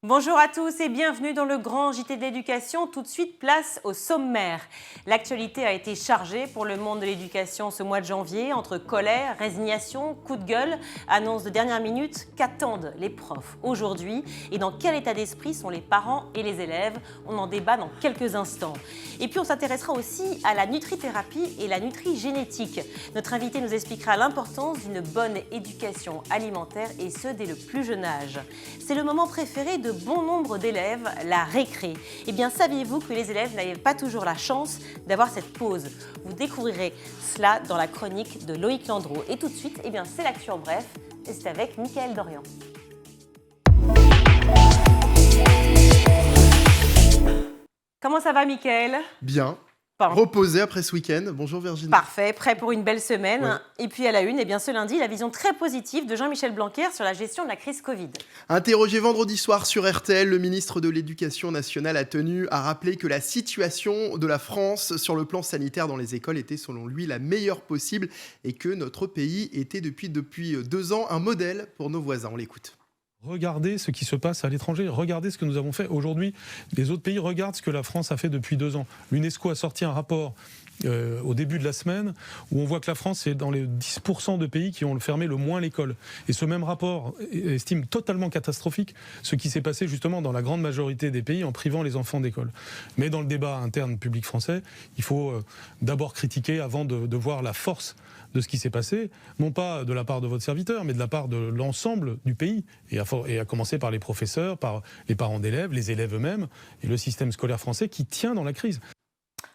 Bonjour à tous et bienvenue dans le grand JT de l'éducation. Tout de suite, place au sommaire. L'actualité a été chargée pour le monde de l'éducation ce mois de janvier, entre colère, résignation, coup de gueule, annonce de dernière minute. Qu'attendent les profs aujourd'hui et dans quel état d'esprit sont les parents et les élèves? On en débat dans quelques instants. Et puis on s'intéressera aussi à la nutrithérapie et la nutrigénétique. Notre invité nous expliquera l'importance d'une bonne éducation alimentaire et ce dès le plus jeune âge. C'est le moment préféré de bon nombre d'élèves, la récré. Eh bien, saviez-vous que les élèves n'avaient pas toujours la chance d'avoir cette pause? Vous découvrirez cela dans la chronique de Loïc Landreau. Et tout de suite, eh bien, c'est l'actu en bref, et c'est avec Mickaël Dorian. Comment ça va, Mickaël? Bien. Reposé après ce week-end. Bonjour Virginie. Parfait, prêt pour une belle semaine. Ouais. Et puis à la une, eh bien, ce lundi, la vision très positive de Jean-Michel Blanquer sur la gestion de la crise Covid. Interrogé vendredi soir sur RTL, le ministre de l'Éducation nationale a tenu à rappeler que la situation de la France sur le plan sanitaire dans les écoles était selon lui la meilleure possible et que notre pays était depuis 2 ans un modèle pour nos voisins. On l'écoute. Regardez ce qui se passe à l'étranger, regardez ce que nous avons fait. Aujourd'hui, les autres pays regardent ce que la France a fait depuis 2 ans. L'UNESCO a sorti un rapport au début de la semaine où on voit que la France est dans les 10% de pays qui ont fermé le moins l'école. Et ce même rapport estime totalement catastrophique ce qui s'est passé justement dans la grande majorité des pays en privant les enfants d'école. Mais dans le débat interne public français, il faut d'abord critiquer avant de voir la force de ce qui s'est passé, non pas de la part de votre serviteur, mais de la part de l'ensemble du pays, et à commencer par les professeurs, par les parents d'élèves, les élèves eux-mêmes, et le système scolaire français qui tient dans la crise.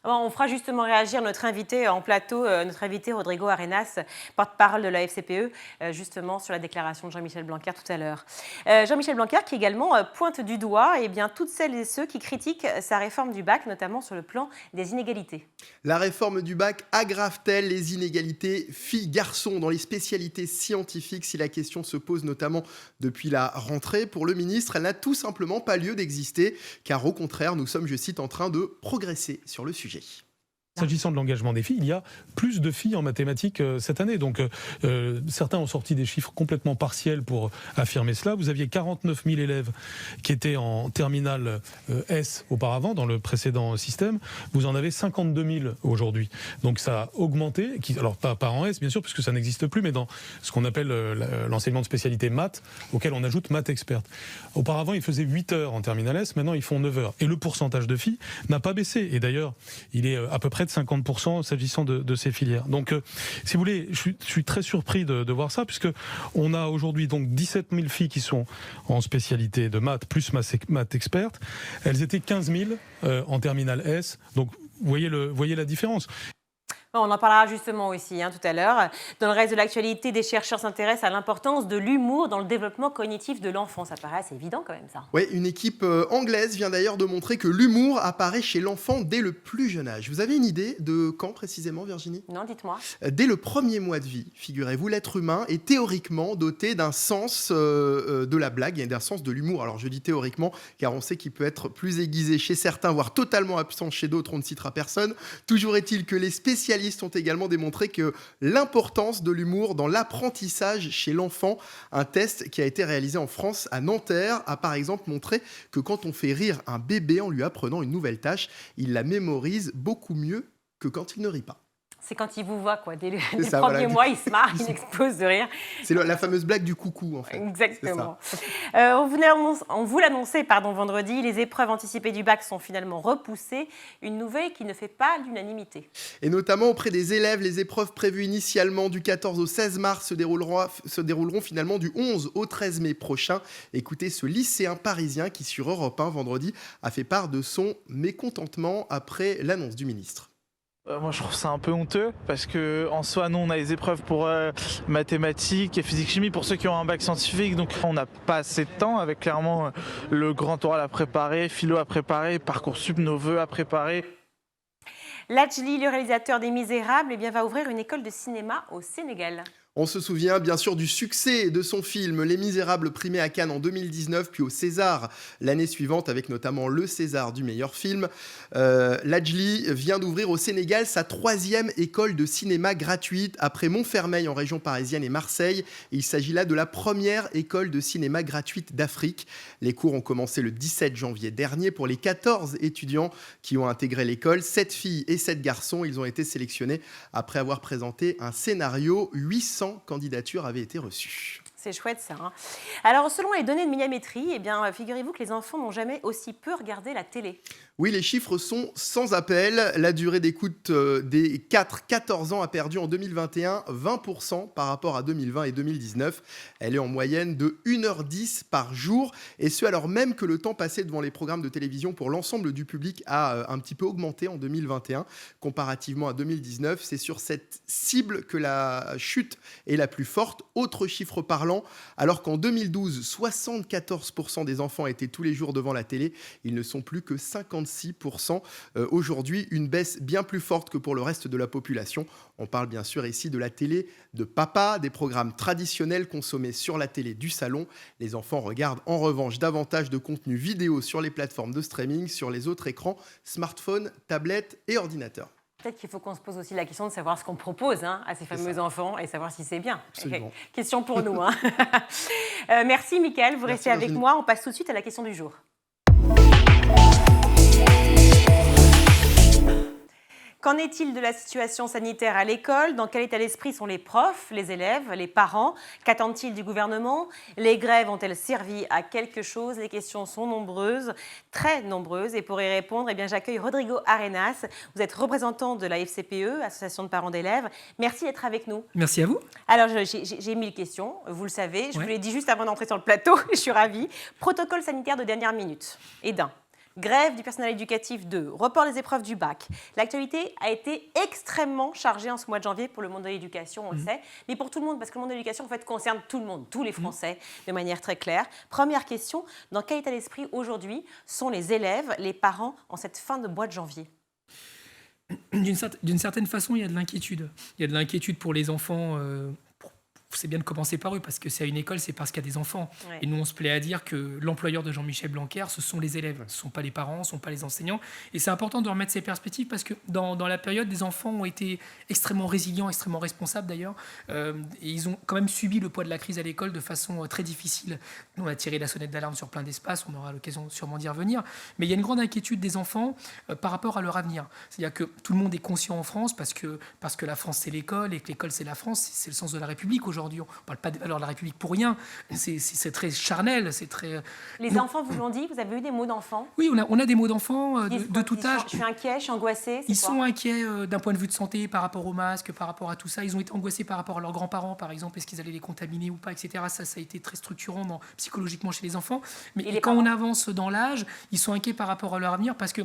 Alors, on fera justement réagir notre invité en plateau, notre invité Rodrigo Arenas, porte-parole de la FCPE, justement sur la déclaration de Jean-Michel Blanquer tout à l'heure. Jean-Michel Blanquer qui également pointe du doigt toutes celles et ceux qui critiquent sa réforme du bac, notamment sur le plan des inégalités. La réforme du bac aggrave-t-elle les inégalités filles-garçons dans les spécialités scientifiques? Si la question se pose notamment depuis la rentrée, pour le ministre, elle n'a tout simplement pas lieu d'exister, car au contraire, nous sommes, je cite, en train de progresser sur le sujet. S'agissant de l'engagement des filles, il y a plus de filles en mathématiques cette année. Donc certains ont sorti des chiffres complètement partiels pour affirmer cela. Vous aviez 49 000 élèves qui étaient en terminale S auparavant, dans le précédent système. Vous en avez 52 000 aujourd'hui. Donc ça a augmenté, alors pas en S bien sûr, puisque ça n'existe plus, mais dans ce qu'on appelle l'enseignement de spécialité maths, auquel on ajoute maths experte. Auparavant, ils faisaient 8 heures en terminale S, maintenant ils font 9 heures. Et le pourcentage de filles n'a pas baissé. Et d'ailleurs, il est à peu près de 50% s'agissant de ces filières. Donc, si vous voulez, je suis très surpris de voir ça, puisque on a aujourd'hui donc 17 000 filles qui sont en spécialité de maths, plus maths experte. Elles étaient 15 000 en terminale S. Donc, vous voyez la différence. On en parlera justement aussi tout à l'heure. Dans le reste de l'actualité, des chercheurs s'intéressent à l'importance de l'humour dans le développement cognitif de l'enfant. Ça paraît assez évident quand même, ça. Oui, une équipe anglaise vient d'ailleurs de montrer que l'humour apparaît chez l'enfant dès le plus jeune âge. Vous avez une idée de quand précisément, Virginie? Non, dites-moi. Dès le premier mois de vie, figurez-vous, l'être humain est théoriquement doté d'un sens de la blague et d'un sens de l'humour. Alors je dis théoriquement, car on sait qu'il peut être plus aiguisé chez certains, voire totalement absent chez d'autres, on ne citera personne. Toujours est-il que les spécialistes ont également démontré que l'importance de l'humour dans l'apprentissage chez l'enfant. Un test qui a été réalisé en France à Nanterre a par exemple montré que quand on fait rire un bébé en lui apprenant une nouvelle tâche, il la mémorise beaucoup mieux que quand il ne rit pas. C'est quand il vous voit, quoi. Dès le premier mois, il se marre, il explose de rire. C'est la fameuse blague du coucou, en fait. Exactement. On vous l'annonçait vendredi, les épreuves anticipées du bac sont finalement repoussées. Une nouvelle qui ne fait pas l'unanimité. Et notamment auprès des élèves, les épreuves prévues initialement du 14 au 16 mars se dérouleront finalement du 11 au 13 mai prochain. Écoutez ce lycéen parisien qui, sur Europe 1 vendredi, a fait part de son mécontentement après l'annonce du ministre. Moi je trouve ça un peu honteux parce que en soi nous on a les épreuves pour mathématiques et physique-chimie pour ceux qui ont un bac scientifique, donc on n'a pas assez de temps avec clairement le grand oral à préparer, philo à préparer, Parcoursup, nos vœux à préparer. Lajli, le réalisateur des Misérables, va ouvrir une école de cinéma au Sénégal. On se souvient bien sûr du succès de son film Les Misérables, primé à Cannes en 2019, puis au César l'année suivante, avec notamment le César du meilleur film. Ladjli vient d'ouvrir au Sénégal sa 3e école de cinéma gratuite, après Montfermeil en région parisienne et Marseille. Il s'agit là de la première école de cinéma gratuite d'Afrique. Les cours ont commencé le 17 janvier dernier pour les 14 étudiants qui ont intégré l'école. 7 filles et 7 garçons, ils ont été sélectionnés après avoir présenté un scénario. 800 candidatures avaient été reçues. C'est chouette ça. Hein. Alors, selon les données de Médiamétrie, eh bien, figurez-vous que les enfants n'ont jamais aussi peu regardé la télé. Oui, les chiffres sont sans appel. La durée d'écoute des 4-14 ans a perdu en 2021 20% par rapport à 2020 et 2019. Elle est en moyenne de 1h10 par jour, et ce alors même que le temps passé devant les programmes de télévision pour l'ensemble du public a un petit peu augmenté en 2021 comparativement à 2019. C'est sur cette cible que la chute est la plus forte. Autre chiffre parlant, alors qu'en 2012, 74% des enfants étaient tous les jours devant la télé, ils ne sont plus que 56%. Aujourd'hui, une baisse bien plus forte que pour le reste de la population. On parle bien sûr ici de la télé de papa, des programmes traditionnels consommés sur la télé du salon. Les enfants regardent en revanche davantage de contenu vidéo sur les plateformes de streaming, sur les autres écrans, smartphones, tablettes et ordinateurs. Peut-être qu'il faut qu'on se pose aussi la question de savoir ce qu'on propose à ces fameux enfants et savoir si c'est bien. Absolument. Question pour nous. Merci Mickaël, vous restez avec moi. On passe tout de suite à la question du jour. Qu'en est-il de la situation sanitaire à l'école? Dans quel état d'esprit sont les profs, les élèves, les parents? Qu'attendent-ils du gouvernement? Les grèves ont-elles servi à quelque chose? Les questions sont nombreuses, très nombreuses. Et pour y répondre, eh bien, j'accueille Rodrigo Arenas. Vous êtes représentant de la FCPE, Association de parents d'élèves. Merci d'être avec nous. Merci à vous. Alors, j'ai 1000 questions, vous le savez. Je vous l'ai dit juste avant d'entrer sur le plateau, je suis ravie. Protocole sanitaire de dernière minute. Et d'un. Grève du personnel éducatif 2, report des épreuves du bac. L'actualité a été extrêmement chargée en ce mois de janvier pour le monde de l'éducation, on le sait, mais pour tout le monde, parce que le monde de l'éducation en fait, concerne tout le monde, tous les Français, de manière très claire. Première question, dans quel état d'esprit aujourd'hui sont les élèves, les parents en cette fin de mois de janvier? D'une certaine façon, il y a de l'inquiétude. Il y a de l'inquiétude pour les enfants. C'est bien de commencer par eux, parce que c'est à une école, c'est parce qu'il y a des enfants. Ouais. Et nous, on se plaît à dire que l'employeur de Jean-Michel Blanquer, ce sont les élèves, ce ne sont pas les parents, ce ne sont pas les enseignants. Et c'est important de remettre ces perspectives, parce que dans la période, des enfants ont été extrêmement résilients, extrêmement responsables d'ailleurs, et ils ont quand même subi le poids de la crise à l'école de façon très difficile. Nous, on a tiré la sonnette d'alarme sur plein d'espaces, on aura l'occasion sûrement d'y revenir. Mais il y a une grande inquiétude des enfants par rapport à leur avenir. C'est-à-dire que tout le monde est conscient en France, parce que la France, c'est l'école, et que l'école, c'est la France, c'est le sens de la République aujourd'hui. On ne parle pas des valeurs de la République pour rien. C'est très charnel. C'est très... Les enfants vous l'ont dit? Vous avez eu des mots d'enfants? Oui, on a des mots d'enfants de tout âge. Je suis inquiet, je suis angoissé. Ils sont inquiets d'un point de vue de santé par rapport au masque, par rapport à tout ça. Ils ont été angoissés par rapport à leurs grands-parents, par exemple. Est-ce qu'ils allaient les contaminer ou pas, etc. Ça a été très structurant psychologiquement chez les enfants. Mais quand on avance dans l'âge, ils sont inquiets par rapport à leur avenir, parce que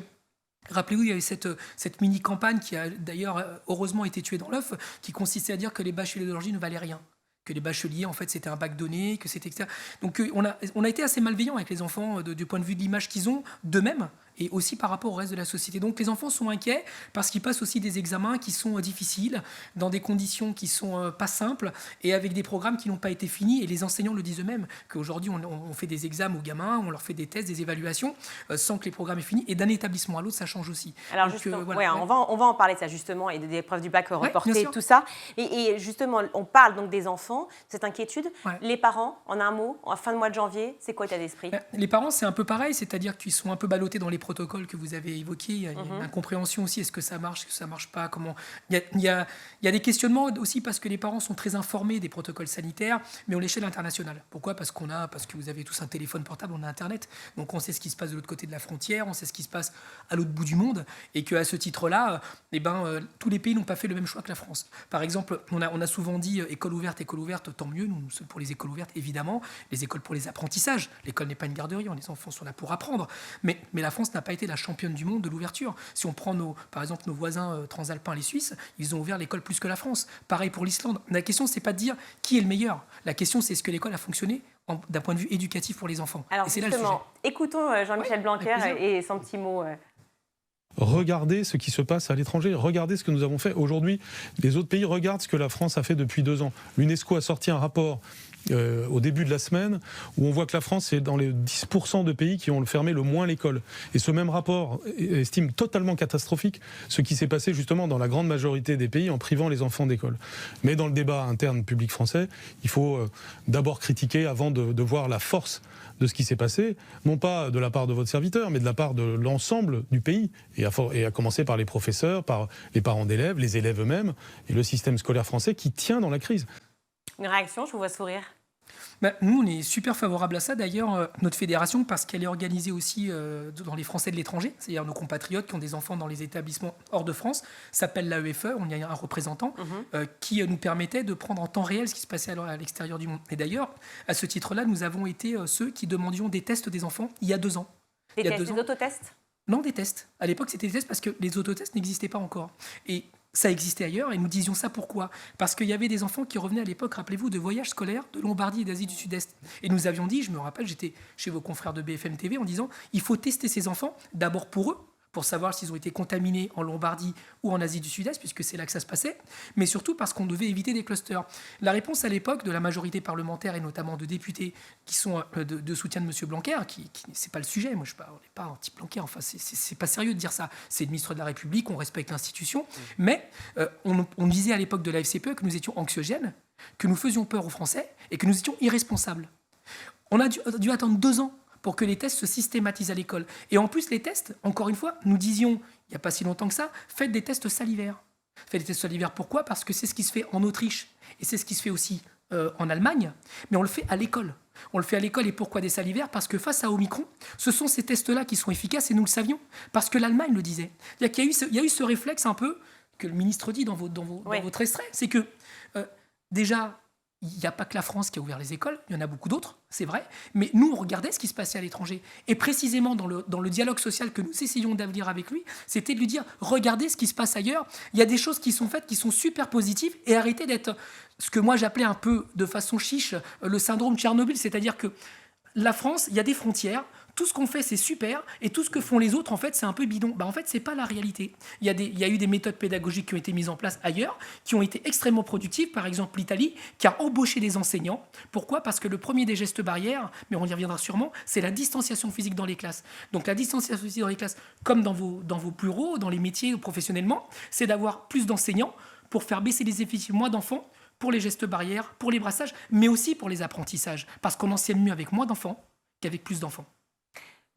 rappelez-vous, il y a eu cette mini-campagne qui a d'ailleurs heureusement été tuée dans l'œuf, qui consistait à dire que les bacheliers d'origine ne valaient rien. Que les bacheliers, en fait, c'était un bac donné, que c'était etc. Donc, on a été assez malveillants avec les enfants du point de vue de l'image qu'ils ont d'eux-mêmes, et aussi par rapport au reste de la société. Donc les enfants sont inquiets parce qu'ils passent aussi des examens qui sont difficiles, dans des conditions qui sont pas simples, et avec des programmes qui n'ont pas été finis. Et les enseignants le disent eux-mêmes, qu'aujourd'hui on fait des examens aux gamins, on leur fait des tests, des évaluations, sans que les programmes aient fini. Et d'un établissement à l'autre, ça change aussi. Alors donc, justement, on va en parler de ça justement, et des épreuves du bac reportées, tout ça. Et justement, on parle donc des enfants, cette inquiétude. Ouais. Les parents, en un mot, en fin de mois de janvier, c'est quoi l'état d'esprit? Les parents, c'est un peu pareil, c'est-à-dire qu'ils sont un peu ballottés dans les protocoles que vous avez évoqués. Il y a une incompréhension aussi. Est-ce que ça marche? Est-ce que ça marche pas? Comment... il y a des questionnements aussi, parce que les parents sont très informés des protocoles sanitaires, mais à l'échelle internationale. Pourquoi? Parce que vous avez tous un téléphone portable, on a Internet. Donc on sait ce qui se passe de l'autre côté de la frontière, on sait ce qui se passe à l'autre bout du monde, et qu'à ce titre-là, tous les pays n'ont pas fait le même choix que la France. Par exemple, on a souvent dit école ouverte, tant mieux, nous sommes pour les écoles ouvertes, évidemment, les écoles pour les apprentissages. L'école n'est pas une garderie, les enfants sont là pour apprendre. Mais la France n'a pas été la championne du monde de l'ouverture. Si on prend par exemple nos voisins transalpins, les Suisses, ils ont ouvert l'école plus que la France. Pareil pour l'Islande. La question, c'est pas de dire qui est le meilleur. La question, c'est est-ce que l'école a fonctionné d'un point de vue éducatif pour les enfants. Alors et c'est justement, là le sujet. Écoutons Jean-Michel Blanquer et son petit mot. regardez ce qui se passe à l'étranger, regardez ce que nous avons fait. Aujourd'hui, les autres pays regardent ce que la France a fait depuis 2 ans. L'UNESCO a sorti un rapport au début de la semaine, où on voit que la France est dans les 10% de pays qui ont fermé le moins l'école. Et ce même rapport estime totalement catastrophique ce qui s'est passé justement dans la grande majorité des pays en privant les enfants d'école. Mais dans le débat interne public français, il faut d'abord critiquer avant de voir la force de ce qui s'est passé, non pas de la part de votre serviteur, mais de la part de l'ensemble du pays, et à commencer par les professeurs, par les parents d'élèves, les élèves eux-mêmes, et le système scolaire français qui tient dans la crise. Une réaction, je vous vois sourire. Nous, on est super favorable à ça. D'ailleurs, notre fédération, parce qu'elle est organisée aussi dans les Français de l'étranger, c'est-à-dire nos compatriotes qui ont des enfants dans les établissements hors de France, s'appelle l'AEFE, on y a un représentant, qui nous permettait de prendre en temps réel ce qui se passait à l'extérieur du monde. Et d'ailleurs, à ce titre-là, nous avons été ceux qui demandions des tests des enfants il y a 2 ans. Des tests, des autotests ? Non, des tests. À l'époque, c'était des tests parce que les autotests n'existaient pas encore. Et ça existait ailleurs, et nous disions ça pourquoi ? Parce qu'il y avait des enfants qui revenaient à l'époque, rappelez-vous, de voyages scolaires de Lombardie et d'Asie du Sud-Est. Et nous avions dit, je me rappelle, j'étais chez vos confrères de BFM TV en disant, il faut tester ces enfants, d'abord pour eux, pour savoir s'ils ont été contaminés en Lombardie ou en Asie du Sud-Est, puisque c'est là que ça se passait, mais surtout parce qu'on devait éviter des clusters. La réponse à l'époque de la majorité parlementaire, et notamment de députés qui sont de soutien de M. Blanquer, qui c'est pas le sujet, moi on n'est pas anti-Blanquer, enfin c'est pas sérieux de dire ça, c'est le ministre de la République, on respecte l'institution, mais on disait à l'époque de la FCPE que nous étions anxiogènes, que nous faisions peur aux Français et que nous étions irresponsables. On a dû attendre 2 ans pour que les tests se systématisent à l'école. Et en plus, les tests, encore une fois, nous disions, il n'y a pas si longtemps que ça, faites des tests salivaires. Faites des tests salivaires, pourquoi ? Parce que c'est ce qui se fait en Autriche, et c'est ce qui se fait aussi en Allemagne, mais on le fait à l'école. On le fait à l'école, et pourquoi des salivaires ? Parce que face à Omicron, ce sont ces tests-là qui sont efficaces, et nous le savions, parce que l'Allemagne le disait. Il y a eu ce réflexe un peu, que le ministre dit dans votre extrait, c'est que déjà, il n'y a pas que la France qui a ouvert les écoles, il y en a beaucoup d'autres, c'est vrai, mais nous, on regardait ce qui se passait à l'étranger. Et précisément, dans le dialogue social que nous essayons d'avenir avec lui, c'était de lui dire, regardez ce qui se passe ailleurs, il y a des choses qui sont faites qui sont super positives, et arrêtez d'être ce que moi j'appelais un peu, de façon chiche, le syndrome Tchernobyl, c'est-à-dire que la France, il y a des frontières, tout ce qu'on fait, c'est super, et tout ce que font les autres, en fait, c'est un peu bidon. En fait, c'est pas la réalité. Il y a eu des méthodes pédagogiques qui ont été mises en place ailleurs, qui ont été extrêmement productives. Par exemple, l'Italie, qui a embauché des enseignants. Pourquoi ? Parce que le premier des gestes barrières, mais on y reviendra sûrement, c'est la distanciation physique dans les classes. Donc, la distanciation physique dans les classes, comme dans vos bureaux, dans les métiers ou professionnellement, c'est d'avoir plus d'enseignants pour faire baisser les effectifs, moins d'enfants, pour les gestes barrières, pour les brassages, mais aussi pour les apprentissages. Parce qu'on enseigne mieux avec moins d'enfants qu'avec plus d'enfants.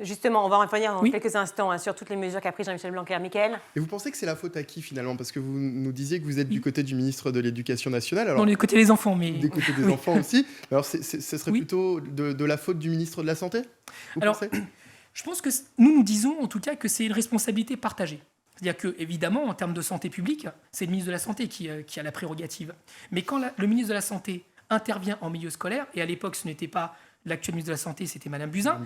Justement, on va revenir dans quelques instants sur toutes les mesures qu'a prises Jean-Michel Blanquer. Mickaël ? Et vous pensez que c'est la faute à qui finalement ? Parce que vous nous disiez que vous êtes du côté du ministre de l'Éducation nationale. Alors, du côté des enfants, mais... Du côté des enfants aussi. Alors ce serait plutôt de la faute du ministre de la Santé ? Je pense que nous disons en tout cas que c'est une responsabilité partagée. C'est-à-dire que, évidemment, en termes de santé publique, c'est le ministre de la Santé qui a la prérogative. Mais quand le ministre de la Santé intervient en milieu scolaire, et à l'époque ce n'était pas l'actuel ministre de la Santé, c'était Madame Buzyn,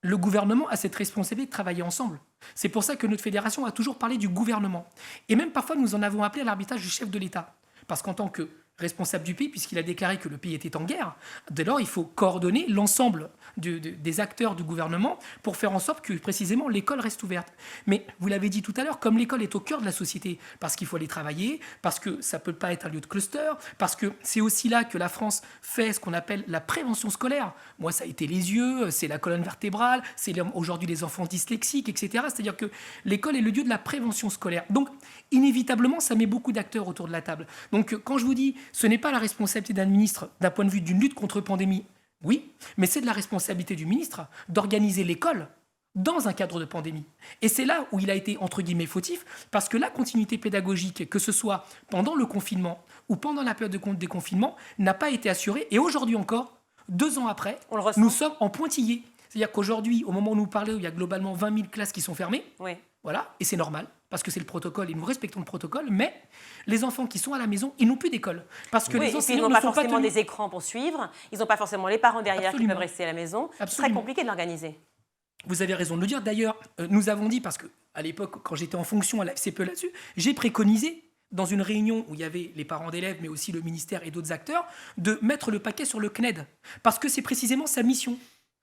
le gouvernement a cette responsabilité de travailler ensemble. C'est pour ça que notre fédération a toujours parlé du gouvernement. Et même parfois, nous en avons appelé à l'arbitrage du chef de l'État. Parce qu'en tant que responsable du pays, puisqu'il a déclaré que le pays était en guerre, dès lors, il faut coordonner l'ensemble des acteurs du gouvernement pour faire en sorte que, précisément, l'école reste ouverte. Mais, vous l'avez dit tout à l'heure, comme l'école est au cœur de la société, parce qu'il faut aller travailler, parce que ça ne peut pas être un lieu de cluster, parce que c'est aussi là que la France fait ce qu'on appelle la prévention scolaire. Moi, ça a été les yeux, c'est la colonne vertébrale, c'est aujourd'hui les enfants dyslexiques, etc. C'est-à-dire que l'école est le lieu de la prévention scolaire. Donc, inévitablement, ça met beaucoup d'acteurs autour de la table. Donc, quand je vous dis, ce n'est pas la responsabilité d'un ministre d'un point de vue d'une lutte contre pandémie, oui, mais c'est de la responsabilité du ministre d'organiser l'école dans un cadre de pandémie. Et c'est là où il a été, entre guillemets, fautif, parce que la continuité pédagogique, que ce soit pendant le confinement ou pendant la période de déconfinement, n'a pas été assurée. Et aujourd'hui encore, 2 ans après, nous sommes en pointillé. C'est-à-dire qu'aujourd'hui, au moment où nous parlons, il y a globalement 20 000 classes qui sont fermées. Oui. Voilà, et c'est normal, parce que c'est le protocole, et nous respectons le protocole, mais les enfants qui sont à la maison, ils n'ont plus d'école. Parce que les enseignants n'ont pas forcément des écrans pour suivre, ils n'ont pas forcément les parents derrière qui peuvent rester à la maison. C'est très compliqué de l'organiser. Vous avez raison de le dire. D'ailleurs, nous avons dit, parce qu'à l'époque, quand j'étais en fonction à la FCPE là-dessus, j'ai préconisé, dans une réunion où il y avait les parents d'élèves, mais aussi le ministère et d'autres acteurs, de mettre le paquet sur le CNED. Parce que c'est précisément sa mission.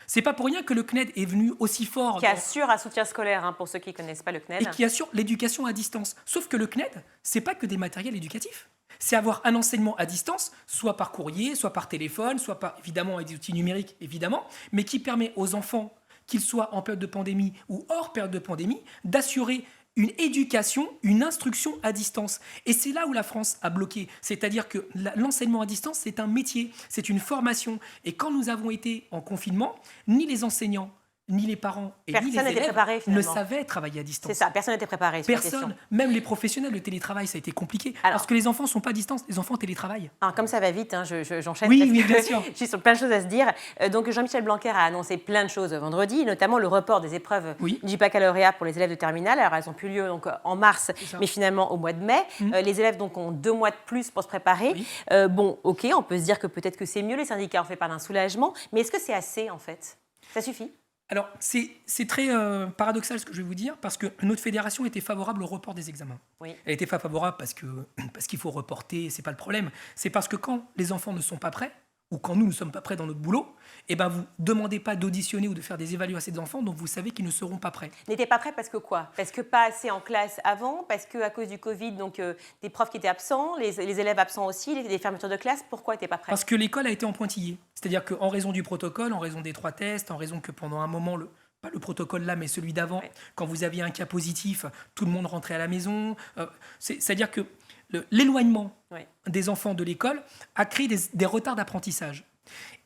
C'est pas pour rien que le CNED est venu aussi fort. Qui assure un soutien scolaire, hein, pour ceux qui ne connaissent pas le CNED. Et qui assure l'éducation à distance. Sauf que le CNED, c'est pas que des matériels éducatifs. C'est avoir un enseignement à distance, soit par courrier, soit par téléphone, soit par, évidemment, avec des outils numériques, évidemment, mais qui permet aux enfants, qu'ils soient en période de pandémie ou hors période de pandémie, d'assurer une éducation, une instruction à distance. Et c'est là où la France a bloqué. C'est-à-dire que l'enseignement à distance, c'est un métier, c'est une formation. Et quand nous avons été en confinement, ni les enseignants, ni les parents et ni les élèves ne savaient travailler à distance. C'est ça, personne n'était préparé. Personne, même les professionnels, le télétravail, ça a été compliqué. Alors, parce que les enfants ne sont pas à distance, les enfants télétravaillent. Alors, comme ça va vite, hein, j'enchaîne. Oui, bien sûr. J'ai plein de choses à se dire. Donc Jean-Michel Blanquer a annoncé plein de choses vendredi, notamment le report des épreuves du baccalauréat pour les élèves de terminale. Alors elles ont plus lieu donc, en mars, mais finalement au mois de mai. Les élèves donc, ont 2 mois de plus pour se préparer. Bon, ok, on peut se dire que peut-être que c'est mieux, les syndicats ont fait part d'un soulagement, mais est-ce que c'est assez en fait? Ça suffit? Alors, c'est très paradoxal ce que je vais vous dire, parce que notre fédération était favorable au report des examens. Elle était favorable parce qu'il faut reporter, c'est pas le problème. C'est parce que quand les enfants ne sont pas prêts, ou quand nous ne sommes pas prêts dans notre boulot, eh ben vous ne demandez pas d'auditionner ou de faire des évaluations des enfants, donc vous savez qu'ils ne seront pas prêts. N'étaient pas prêts parce que quoi? Parce que pas assez en classe avant, parce qu'à cause du Covid, donc des profs qui étaient absents, les élèves absents aussi, les fermetures de classe, pourquoi n'étaient pas prêts? Parce que l'école a été en pointillé. C'est-à-dire qu'en raison du protocole, en raison des 3 tests, en raison que pendant un moment, pas le protocole là, mais celui d'avant, quand vous aviez un cas positif, tout le monde rentrait à la maison. C'est-à-dire que l'éloignement des enfants de l'école a créé des retards d'apprentissage.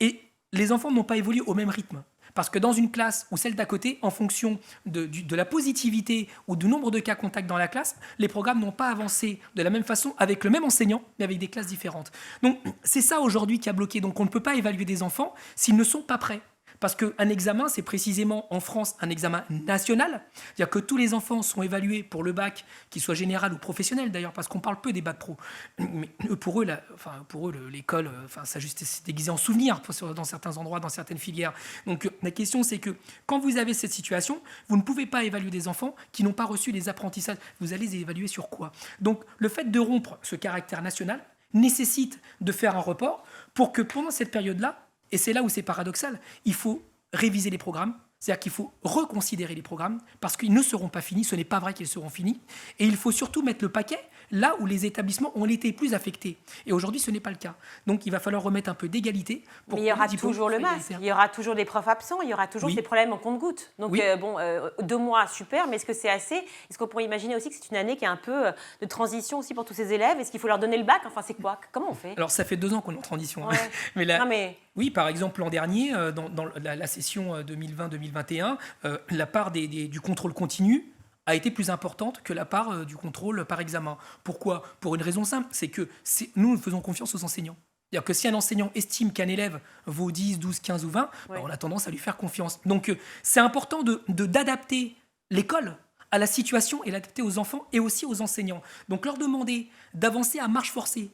Et les enfants n'ont pas évolué au même rythme. Parce que dans une classe ou celle d'à côté, en fonction de la positivité ou du nombre de cas contacts dans la classe, les programmes n'ont pas avancé de la même façon avec le même enseignant, mais avec des classes différentes. Donc c'est ça aujourd'hui qui a bloqué. Donc on ne peut pas évaluer des enfants s'ils ne sont pas prêts. Parce qu'un examen, c'est précisément en France un examen national. C'est-à-dire que tous les enfants sont évalués pour le bac, qu'il soit général ou professionnel d'ailleurs, parce qu'on parle peu des bacs pro. Mais pour eux, l'école, ça juste c'est déguisé en souvenir dans certains endroits, dans certaines filières. Donc la question, c'est que quand vous avez cette situation, vous ne pouvez pas évaluer des enfants qui n'ont pas reçu les apprentissages. Vous allez les évaluer sur quoi? Donc le fait de rompre ce caractère national nécessite de faire un report pour que pendant cette période-là, et c'est là où c'est paradoxal, il faut réviser les programmes, c'est-à-dire qu'il faut reconsidérer les programmes parce qu'ils ne seront pas finis, ce n'est pas vrai qu'ils seront finis, et il faut surtout mettre le paquet là où les établissements ont été plus affectés. Et aujourd'hui, ce n'est pas le cas. Donc il va falloir remettre un peu d'égalité. Mais il y aura toujours le masque, il y aura toujours des profs absents, il y aura toujours ces problèmes en compte-gouttes. Donc 2 mois, super, mais est-ce que c'est assez? Est-ce qu'on pourrait imaginer aussi que c'est une année qui est un peu de transition aussi pour tous ces élèves? Est-ce qu'il faut leur donner le bac? Enfin, c'est quoi? Comment on fait? Alors ça fait 2 ans qu'on est en transition. Oui, par exemple, l'an dernier, dans la session 2020-2021, la part du contrôle continu a été plus importante que la part du contrôle par examen. Pourquoi? Pour une raison simple, c'est que nous faisons confiance aux enseignants. C'est-à-dire que si un enseignant estime qu'un élève vaut 10, 12, 15 ou 20, on a tendance à lui faire confiance. Donc c'est important d'adapter l'école à la situation et l'adapter aux enfants et aussi aux enseignants. Donc leur demander d'avancer à marche forcée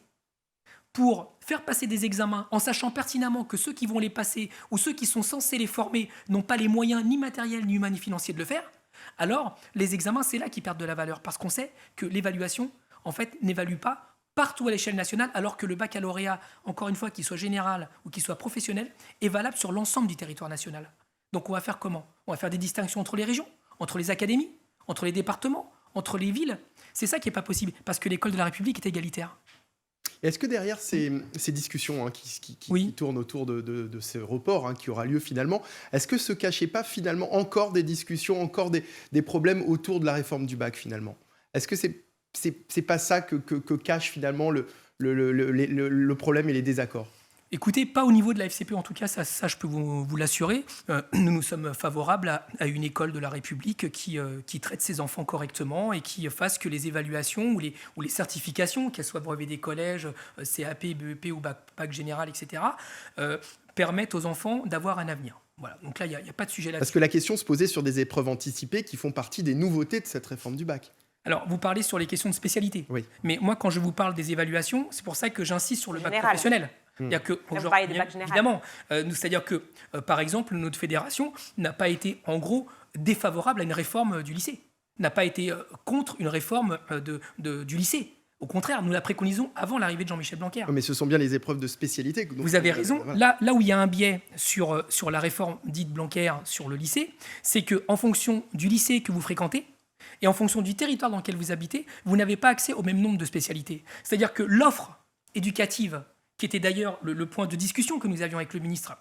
pour faire passer des examens en sachant pertinemment que ceux qui vont les passer ou ceux qui sont censés les former n'ont pas les moyens ni matériels ni humains ni financiers de le faire, alors les examens, c'est là qu'ils perdent de la valeur parce qu'on sait que l'évaluation, en fait, n'évalue pas partout à l'échelle nationale alors que le baccalauréat, encore une fois, qu'il soit général ou qu'il soit professionnel, est valable sur l'ensemble du territoire national. Donc on va faire comment? On va faire des distinctions entre les régions, entre les académies, entre les départements, entre les villes. C'est ça qui n'est pas possible parce que l'école de la République est égalitaire. Est-ce que derrière ces discussions qui tournent autour de ce report qui aura lieu finalement, est-ce que se cachait pas finalement encore des discussions, encore des problèmes autour de la réforme du bac finalement? Est-ce que c'est pas ça que cache finalement le problème et les désaccords? Écoutez, pas au niveau de la FCPE, en tout cas, ça je peux vous l'assurer. Nous sommes favorables à une école de la République qui traite ses enfants correctement et qui fasse que les évaluations ou les certifications, qu'elles soient brevet des collèges, CAP, BEP ou bac général, etc., permettent aux enfants d'avoir un avenir. Voilà, donc là, il n'y a pas de sujet là-dessus. Parce que la question se posait sur des épreuves anticipées qui font partie des nouveautés de cette réforme du bac. Alors, vous parlez sur les questions de spécialité. Oui. Mais moi, quand je vous parle des évaluations, c'est pour ça que j'insiste sur le bac professionnel. C'est-à-dire que, évidemment, c'est-à-dire que, par exemple, notre fédération n'a pas été, en gros, défavorable à une réforme du lycée, n'a pas été contre une réforme du lycée. Au contraire, nous la préconisons avant l'arrivée de Jean-Michel Blanquer. Mais ce sont bien les épreuves de spécialité. Donc, Vous avez raison. voilà. Là où il y a un biais sur la réforme dite Blanquer sur le lycée, c'est qu'en fonction du lycée que vous fréquentez et en fonction du territoire dans lequel vous habitez, vous n'avez pas accès au même nombre de spécialités. C'est-à-dire que l'offre éducative, qui était d'ailleurs le point de discussion que nous avions avec le ministre,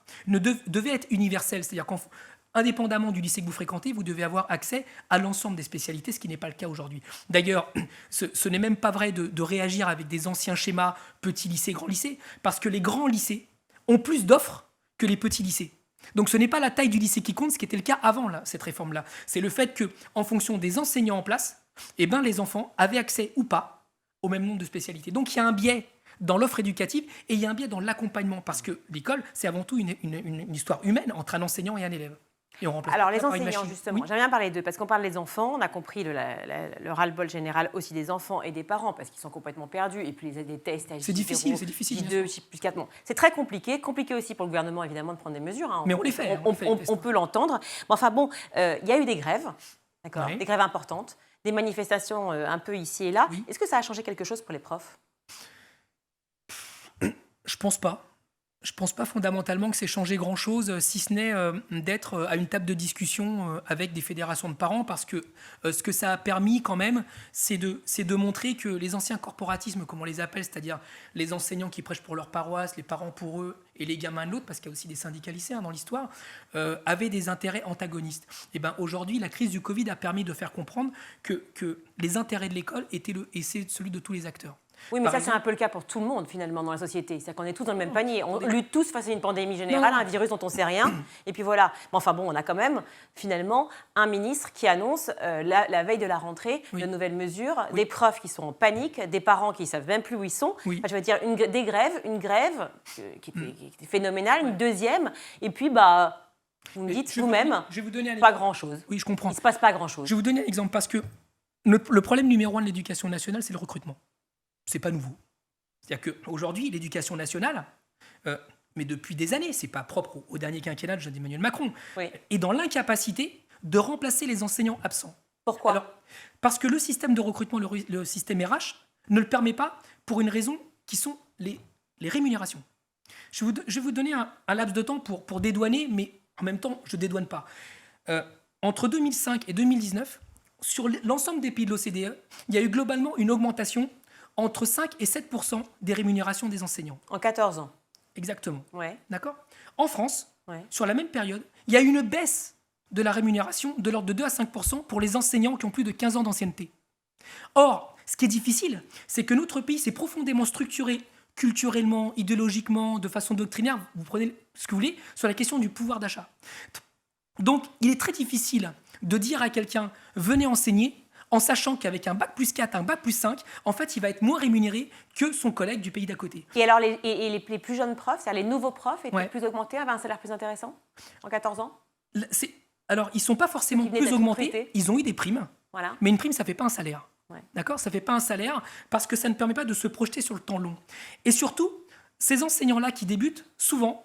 devait être universelle. C'est-à-dire qu'indépendamment du lycée que vous fréquentez, vous devez avoir accès à l'ensemble des spécialités, ce qui n'est pas le cas aujourd'hui. D'ailleurs, ce n'est même pas vrai de réagir avec des anciens schémas petit lycée, grand lycée, parce que les grands lycées ont plus d'offres que les petits lycées. Donc ce n'est pas la taille du lycée qui compte, ce qui était le cas avant cette réforme-là. C'est le fait qu'en fonction des enseignants en place, les enfants avaient accès ou pas au même nombre de spécialités. Donc il y a un biais dans l'offre éducative et il y a un biais dans l'accompagnement, parce que l'école, c'est avant tout une histoire humaine entre un enseignant et un élève. Et on remplace Alors les pas par une enseignants, machine. justement, Oui. j'aime bien parler d'eux, parce qu'on parle des enfants, on a compris le ras-le-bol général aussi des enfants et des parents, parce qu'ils sont complètement perdus, et puis les tests, C'est difficile, c'est difficile, bien J2, J+4, bon. C'est très compliqué aussi pour le gouvernement, évidemment, de prendre des mesures. Hein. Mais on les fait. On peut l'entendre. Mais enfin bon, il y a eu des grèves, d'accord, Oui. des grèves importantes, des manifestations un peu ici et là. Oui. Est-ce que ça a changé quelque chose pour les profs ? Je pense pas. Je pense pas fondamentalement que c'est changé grand-chose, si ce n'est d'être à une table de discussion avec des fédérations de parents, parce que ce que ça a permis quand même, c'est de montrer que les anciens corporatismes, comme on les appelle, c'est-à-dire les enseignants qui prêchent pour leur paroisse, les parents pour eux et les gamins de l'autre, parce qu'il y a aussi des syndicats lycéens dans l'histoire, avaient des intérêts antagonistes. Et ben aujourd'hui, la crise du Covid a permis de faire comprendre que les intérêts de l'école et c'est celui de tous les acteurs. Oui, mais Par ça, exemple- c'est un peu le cas pour tout le monde, finalement, dans la société. C'est-à-dire qu'on est tous dans le même panier. On lutte tous face à une pandémie générale, Non. un virus dont on ne sait rien. Et puis voilà. Mais enfin bon, on a quand même, finalement, un ministre qui annonce, la veille de la rentrée, Oui. de nouvelles mesures, Oui. des profs qui sont en panique, des parents qui ne savent même plus où ils sont. Oui. Enfin, je veux dire, une grève qui était phénoménale, une deuxième. Et puis, vous me Mais dites je vais vous-même, je vais vous donner un pas exemple. grand-chose. Oui, je comprends. Il ne se passe pas grand-chose. Je vais vous donner un exemple parce que le problème numéro 1 de l'éducation nationale, c'est le recrutement. C'est pas nouveau. C'est-à-dire qu'aujourd'hui, l'éducation nationale, mais depuis des années, c'est pas propre au dernier quinquennat d'Emmanuel Macron, Oui. est dans l'incapacité de remplacer les enseignants absents. Pourquoi ? Alors, parce que le système de recrutement, le système RH, ne le permet pas pour une raison qui sont les rémunérations. Je vais vous donner un laps de temps pour dédouaner, mais en même temps, je ne dédouane pas. Entre 2005 et 2019, sur l'ensemble des pays de l'OCDE, il y a eu globalement une augmentation entre 5 et 7% des rémunérations des enseignants. En 14 ans. Exactement. Ouais. D'accord ? En France, Ouais. sur la même période, il y a eu une baisse de la rémunération de l'ordre de 2 à 5% pour les enseignants qui ont plus de 15 ans d'ancienneté. Or, ce qui est difficile, c'est que notre pays s'est profondément structuré culturellement, idéologiquement, de façon doctrinaire, vous prenez ce que vous voulez, sur la question du pouvoir d'achat. Donc, il est très difficile de dire à quelqu'un « venez enseigner », en sachant qu'avec un bac plus 4, un bac plus 5, en fait, il va être moins rémunéré que son collègue du pays d'à côté. Et alors, les plus jeunes profs, c'est-à-dire les nouveaux profs, étaient Ouais. plus augmentés, avaient un salaire plus intéressant en 14 ans ? Alors, ils ne sont pas forcément Qui venaient plus d'être augmentés, recrutés. ils ont eu des primes, Voilà. mais une prime, ça ne fait pas un salaire. Ouais. D'accord ? Ça ne fait pas un salaire parce que ça ne permet pas de se projeter sur le temps long. Et surtout, ces enseignants-là qui débutent, souvent,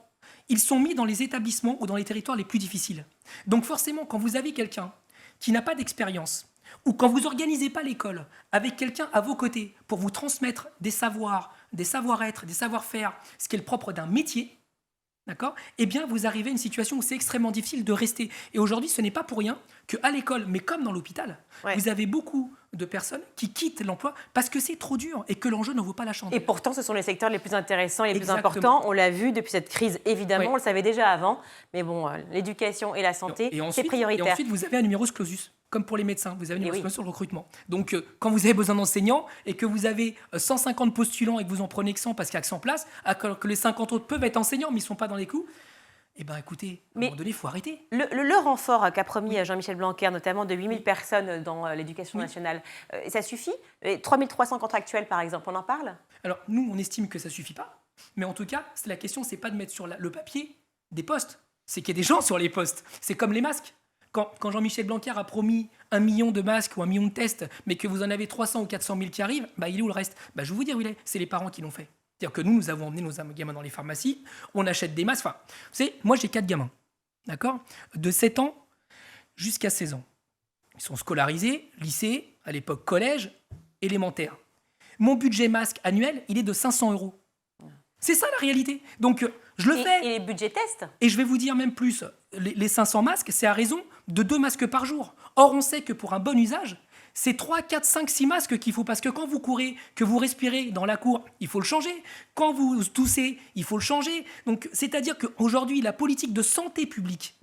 ils sont mis dans les établissements ou dans les territoires les plus difficiles. Donc forcément, quand vous avez quelqu'un qui n'a pas d'expérience, ou quand vous n'organisez pas l'école avec quelqu'un à vos côtés pour vous transmettre des savoirs, des savoir-être, des savoir-faire, ce qui est le propre d'un métier, d'accord ? Eh bien, vous arrivez à une situation où c'est extrêmement difficile de rester. Et aujourd'hui, ce n'est pas pour rien qu'à l'école, mais comme dans l'hôpital, Ouais. vous avez beaucoup de personnes qui quittent l'emploi parce que c'est trop dur et que l'enjeu n'en vaut pas la chandelle. Et pourtant, ce sont les secteurs les plus intéressants et les plus Exactement. importants. On l'a vu depuis cette crise, évidemment. Oui. On le savait déjà avant. Mais bon, l'éducation et la santé, c'est prioritaire. Et ensuite, vous avez un numerus clausus, comme pour les médecins. Vous avez un numerus oui. clausus sur le recrutement. Donc, quand vous avez besoin d'enseignants et que vous avez 150 postulants et que vous en prenez que 100 parce qu'il n'y a que 100 places, alors que les 50 autres peuvent être enseignants mais ils ne sont pas dans les clous, eh bien, écoutez, à un Mais- moment donné, il faut arrêter. Le renfort qu'a promis Jean-Michel Blanquer, notamment de 8000 personnes dans l'éducation Oui. nationale, ça suffit 3300 contractuels, par exemple, on en parle ? Alors, nous, on estime que ça ne suffit pas. Mais en tout cas, la question, ce n'est pas de mettre sur le papier des postes. C'est qu'il y ait des gens sur les postes. C'est comme les masques. Quand Jean-Michel Blanquer a promis 1 million de masques ou 1 million de tests, mais que vous en avez 300 ou 400 000 qui arrivent, il est où le reste ? Je vais vous dire où il est. C'est les parents qui l'ont fait. C'est-à-dire que nous avons emmené nos gamins dans les pharmacies, on achète des masques. Enfin, vous savez, moi, j'ai 4 gamins, d'accord ? De 7 ans jusqu'à 16 ans. Ils sont scolarisés, lycée, à l'époque collège, élémentaire. Mon budget masque annuel, il est de 500 €. C'est ça la réalité. Donc, je le fais. Et les budgets tests? Et je vais vous dire même plus, les 500 masques, c'est à raison de 2 masques par jour. Or, on sait que pour un bon usage, c'est 3, 4, 5, 6 masques qu'il faut. Parce que quand vous courez, que vous respirez dans la cour, il faut le changer. Quand vous toussez, il faut le changer. Donc, c'est-à-dire qu'aujourd'hui, la politique de santé publique,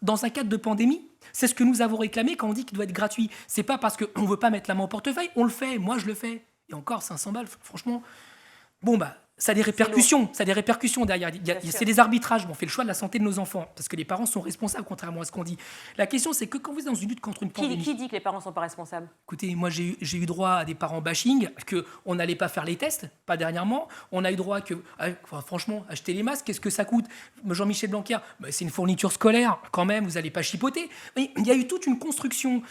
dans un cadre de pandémie, c'est ce que nous avons réclamé quand on dit qu'il doit être gratuit. C'est pas parce qu'on ne veut pas mettre la main au portefeuille, on le fait. Moi, je le fais. Et encore, 500 balles, franchement, bon, bah... Ça a des répercussions derrière. C'est des arbitrages. On fait le choix de la santé de nos enfants parce que les parents sont responsables, contrairement à ce qu'on dit. La question, c'est que quand vous êtes dans une lutte contre une pandémie... Qui dit que les parents ne sont pas responsables? Écoutez, moi, j'ai eu droit à des parents bashing, qu'on n'allait pas faire les tests, pas dernièrement. On a eu droit franchement, acheter les masques, qu'est-ce que ça coûte? Jean-Michel Blanquer, c'est une fourniture scolaire, quand même, vous n'allez pas chipoter. Mais il y a eu toute une construction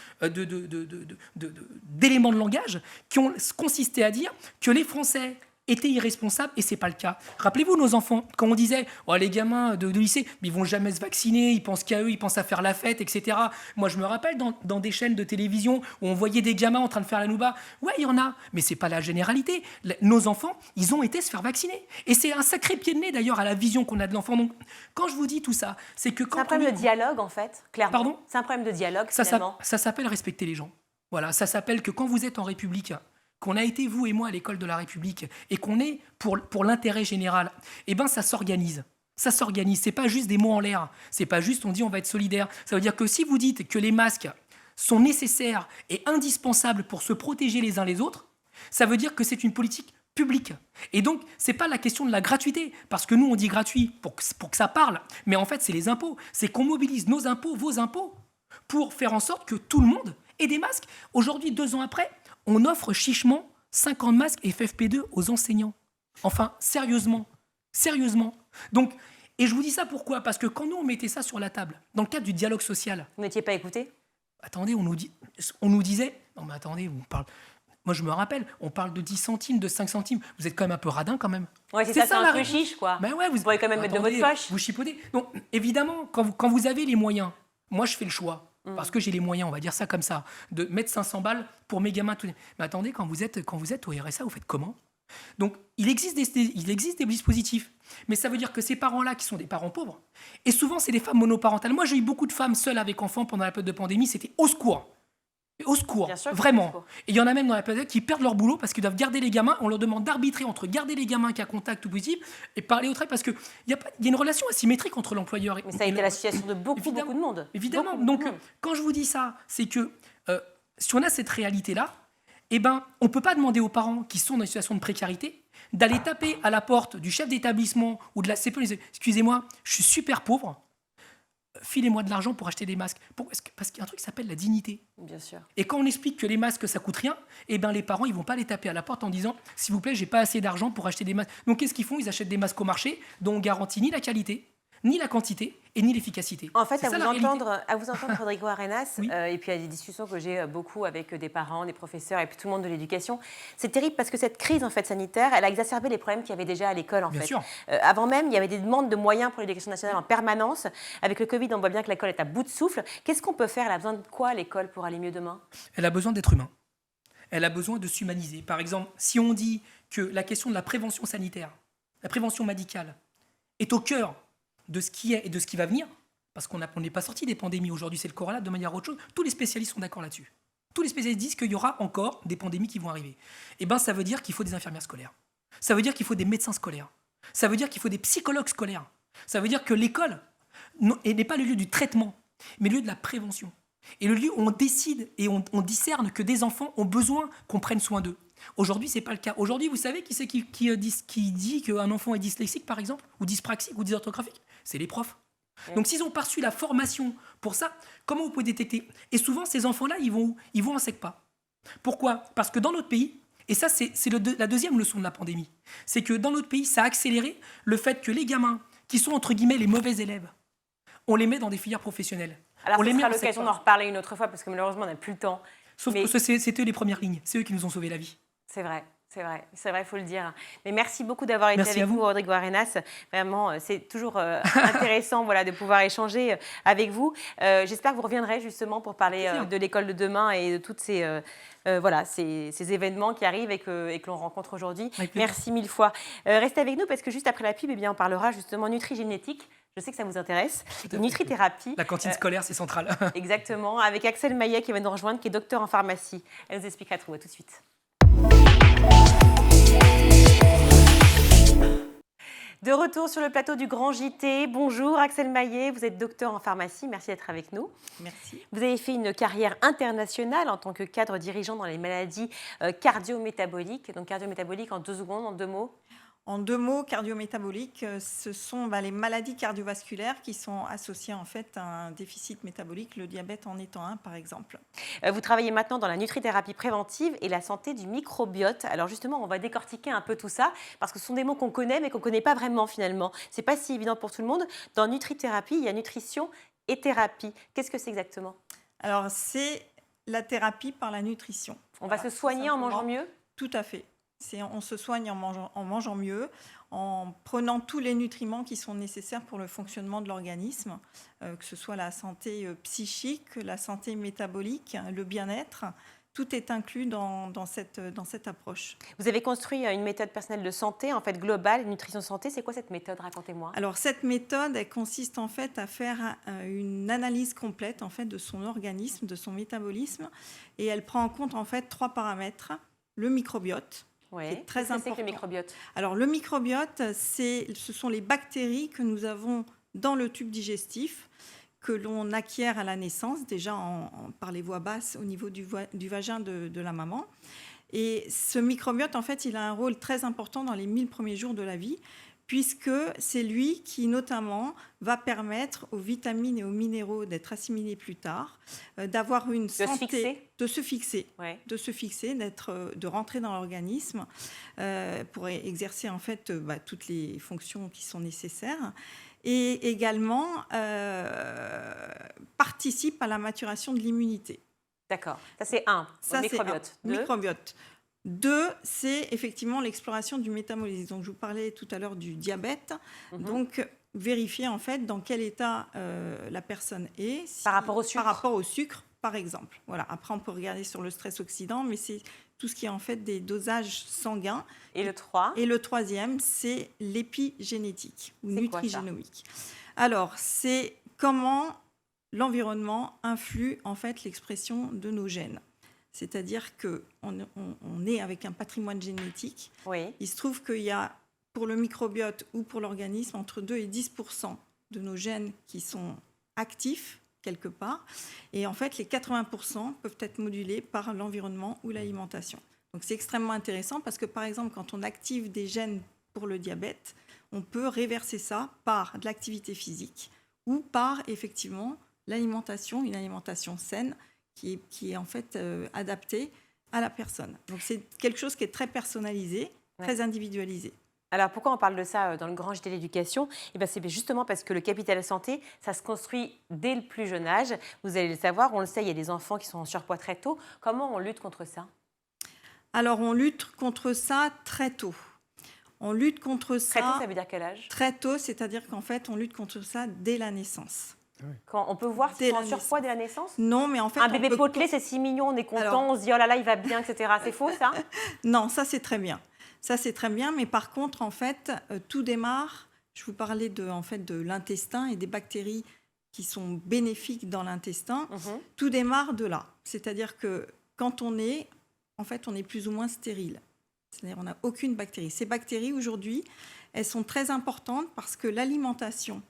d'éléments de langage qui ont consisté à dire que les Français étaient irresponsables, et c'est pas le cas. Rappelez-vous nos enfants, quand on disait les gamins de lycée, mais ils vont jamais se vacciner, ils pensent qu'à eux, ils pensent à faire la fête, etc. Moi, je me rappelle dans des chaînes de télévision où on voyait des gamins en train de faire la nouba. Ouais, il y en a, mais c'est pas la généralité. Nos enfants, ils ont été se faire vacciner. Et c'est un sacré pied de nez, d'ailleurs, à la vision qu'on a de l'enfant. Donc, quand je vous dis tout ça, c'est que quand... C'est un problème de dialogue, en fait, clairement. Pardon ? C'est un problème de dialogue, finalement. Ça s'appelle respecter les gens. Voilà, ça s'appelle que quand vous êtes en République... qu'on a été, vous et moi, à l'école de la République, et qu'on est pour l'intérêt général, eh ben ça s'organise. Ça s'organise. C'est pas juste des mots en l'air. C'est pas juste on dit on va être solidaire. Ça veut dire que si vous dites que les masques sont nécessaires et indispensables pour se protéger les uns les autres, ça veut dire que c'est une politique publique. Et donc, c'est pas la question de la gratuité, parce que nous, on dit gratuit pour que ça parle, mais en fait, c'est les impôts. C'est qu'on mobilise nos impôts, vos impôts, pour faire en sorte que tout le monde ait des masques. Aujourd'hui, 2 ans après, on offre chichement 50 masques FFP2 aux enseignants. Enfin, sérieusement. Donc, et je vous dis ça pourquoi? Parce que quand nous, on mettait ça sur la table, dans le cadre du dialogue social... Vous n'étiez pas écoutés? Attendez, on nous disait... Non mais attendez, on parle... Moi, je me rappelle, on parle de 10 centimes, de 5 centimes. Vous êtes quand même un peu radin, quand même. Ouais, c'est ça, un peu chiche, quoi. Ben ouais, vous pourriez quand même mettre de votre poche. Vous chipotez. Donc, évidemment, quand vous avez les moyens, moi, je fais le choix. Parce que j'ai les moyens, on va dire ça comme ça, de mettre 500 balles pour mes gamins. Mais attendez, quand vous êtes au RSA, vous faites comment? Donc, il existe des dispositifs. Mais ça veut dire que ces parents-là, qui sont des parents pauvres, et souvent, c'est des femmes monoparentales. Moi, j'ai eu beaucoup de femmes seules avec enfants pendant la période de pandémie. C'était au secours. Au secours, sûr, vraiment. Et il y en a même dans la période qui perdent leur boulot parce qu'ils doivent garder les gamins. On leur demande d'arbitrer entre garder les gamins qui a contact ou positif et parler au travail parce qu'il y a une relation asymétrique entre l'employeur et... Mais ça a été la situation de beaucoup de monde. Évidemment. Donc, quand je vous dis ça, c'est que si on a cette réalité-là, eh ben, on ne peut pas demander aux parents qui sont dans une situation de précarité d'aller taper à la porte du chef d'établissement ou de la CPE et dire « Excusez-moi, je suis super pauvre. Filez-moi de l'argent pour acheter des masques. » Parce qu'il y a un truc qui s'appelle la dignité. Bien sûr. Et quand on explique que les masques, ça coûte rien, eh ben les parents, ils vont pas les taper à la porte en disant « S'il vous plaît, j'ai pas assez d'argent pour acheter des masques. » Donc, qu'est-ce qu'ils font? Ils achètent des masques au marché dont on garantit ni la qualité, ni la quantité et ni l'efficacité. En fait, à vous entendre, Rodrigo Arenas, oui. Et puis à des discussions que j'ai beaucoup avec des parents, des professeurs et puis tout le monde de l'éducation, c'est terrible parce que cette crise en fait, sanitaire, elle a exacerbé les problèmes qu'il y avait déjà à l'école. En Bien fait. sûr. Avant même, il y avait des demandes de moyens pour l'éducation nationale en permanence. Avec le Covid, on voit bien que l'école est à bout de souffle. Qu'est-ce qu'on peut faire? Elle a besoin de quoi, l'école, pour aller mieux demain? Elle a besoin d'être humain. Elle a besoin de s'humaniser. Par exemple, si on dit que la question de la prévention sanitaire, la prévention médicale, est au cœur de ce qui est et de ce qui va venir, parce qu'on n'est pas sorti des pandémies aujourd'hui, c'est le corona de manière autre chose, tous les spécialistes sont d'accord là-dessus. Tous les spécialistes disent qu'il y aura encore des pandémies qui vont arriver. Eh bien, ça veut dire qu'il faut des infirmières scolaires. Ça veut dire qu'il faut des médecins scolaires. Ça veut dire qu'il faut des psychologues scolaires. Ça veut dire que l'école n'est pas le lieu du traitement, mais le lieu de la prévention. Et le lieu où on décide et on discerne que des enfants ont besoin qu'on prenne soin d'eux. Aujourd'hui, ce n'est pas le cas. Aujourd'hui, vous savez qui c'est qui dit qu'un enfant est dyslexique, par exemple, ou dyspraxique, ou dysorthographique? C'est les profs. Donc, s'ils n'ont pas reçu la formation pour ça, comment vous pouvez détecter? Et souvent, ces enfants-là, ils vont en SECPA. Pourquoi? Parce que dans notre pays, et ça, c'est la deuxième leçon de la pandémie, c'est que dans notre pays, ça a accéléré le fait que les gamins, qui sont entre guillemets les mauvais élèves, on les met dans des filières professionnelles. Alors, on ce les met sera en l'occasion SECPA. d'en reparler une autre fois, parce que malheureusement, on n'a plus le temps. Sauf que c'est eux les premières lignes, c'est eux qui nous ont sauvé la vie. C'est vrai. C'est vrai, il faut le dire. Mais merci beaucoup d'avoir été Merci avec à vous. nous, Rodrigo Arenas. Vraiment, c'est toujours intéressant de pouvoir échanger avec vous. J'espère que vous reviendrez justement pour parler Plaisir. de l'école de demain et de toutes ces événements qui arrivent et que l'on rencontre aujourd'hui. Avec plaisir. Merci mille fois. Restez avec nous parce que juste après la pub, on parlera justement nutri-génétique. Je sais que ça vous intéresse. Tout à fait. Nutrithérapie. La cantine scolaire, c'est central. Exactement, avec Axel Maillet qui va nous rejoindre, qui est docteur en pharmacie. Elle nous expliquera tout. À tout de suite. De retour sur le plateau du Grand JT. Bonjour Axel Maillet, vous êtes docteur en pharmacie, merci d'être avec nous. Merci. Vous avez fait une carrière internationale en tant que cadre dirigeant dans les maladies cardio-métaboliques. Donc cardio-métabolique en 2 secondes, en 2 mots. En 2 mots, cardiométabolique, ce sont les maladies cardiovasculaires qui sont associées en fait à un déficit métabolique, le diabète en étant un par exemple. Vous travaillez maintenant dans la nutrithérapie préventive et la santé du microbiote. Alors justement, on va décortiquer un peu tout ça parce que ce sont des mots qu'on connaît mais qu'on ne connaît pas vraiment finalement. Ce n'est pas si évident pour tout le monde. Dans nutrithérapie, il y a nutrition et thérapie. Qu'est-ce que c'est exactement? Alors c'est la thérapie par la nutrition. On va se soigner en mangeant mieux? Tout à fait. On se soigne en mangeant mieux, en prenant tous les nutriments qui sont nécessaires pour le fonctionnement de l'organisme, que ce soit la santé psychique, la santé métabolique, le bien-être. Tout est inclus dans cette approche. Vous avez construit une méthode personnelle de santé, en fait globale, nutrition santé. C'est quoi cette méthode? Racontez-moi. Alors cette méthode, elle consiste en fait à faire une analyse complète en fait de son organisme, de son métabolisme, et elle prend en compte en fait 3 paramètres. Le microbiote, Ouais. qui est très Qu'est-ce que important. c'est que le microbiote? Alors le microbiote, ce sont les bactéries que nous avons dans le tube digestif, que l'on acquiert à la naissance, déjà par les voies basses au niveau du vagin de la maman. Et ce microbiote, en fait, il a un rôle très important dans les 1000 premiers jours de la vie, puisque c'est lui qui, notamment, va permettre aux vitamines et aux minéraux d'être assimilés plus tard, d'avoir une santé... De se fixer. Ouais. De se fixer, de rentrer dans l'organisme pour exercer, en fait, toutes les fonctions qui sont nécessaires. Et également, participe à la maturation de l'immunité. D'accord. Ça, c'est un. Ça, microbiote. c'est un. Microbiote. 2, c'est effectivement l'exploration du métabolisme. Donc, je vous parlais tout à l'heure du diabète. Donc, vérifier en fait dans quel état la personne est. Par rapport au sucre. Par rapport au sucre, par exemple. Voilà. Après, on peut regarder sur le stress oxydant, mais c'est tout ce qui est en fait des dosages sanguins. Et le 3? Et le 3e, c'est l'épigénétique ou C'est nutrigénomique. Alors, c'est comment l'environnement influe en fait l'expression de nos gènes. C'est-à-dire qu'on est avec un patrimoine génétique. Oui. Il se trouve qu'il y a, pour le microbiote ou pour l'organisme, entre 2 et 10% de nos gènes qui sont actifs quelque part. Et en fait, les 80% peuvent être modulés par l'environnement ou l'alimentation. Donc, c'est extrêmement intéressant parce que, par exemple, quand on active des gènes pour le diabète, on peut réverser ça par de l'activité physique ou par, effectivement, l'alimentation, une alimentation saine qui est en fait adaptée à la personne. Donc, c'est quelque chose qui est très personnalisé, très individualisé. Alors, pourquoi on parle de ça dans le Grand JT de l'éducation? C'est justement parce que le capital santé, ça se construit dès le plus jeune âge. Vous allez le savoir, on le sait, il y a des enfants qui sont en surpoids très tôt. Comment on lutte contre ça? Alors, on lutte contre ça très tôt. On lutte contre ça... Très tôt, ça veut dire quel âge? Très tôt, c'est-à-dire qu'en fait, on lutte contre ça dès la naissance. Quand on peut voir s'ils sont en surpoids dès la naissance? Non, mais en fait... Un bébé potelé, c'est si mignon, on est content, alors... on se dit « oh là là, il va bien », etc. C'est faux, ça? Non, ça, c'est très bien. Ça, c'est très bien, mais par contre, en fait, tout démarre... Je vous parlais de l'intestin et des bactéries qui sont bénéfiques dans l'intestin. Tout démarre de là. C'est-à-dire que quand on est plus ou moins stérile. C'est-à-dire qu'on n'a aucune bactérie. Ces bactéries, aujourd'hui, elles sont très importantes parce que l'alimentation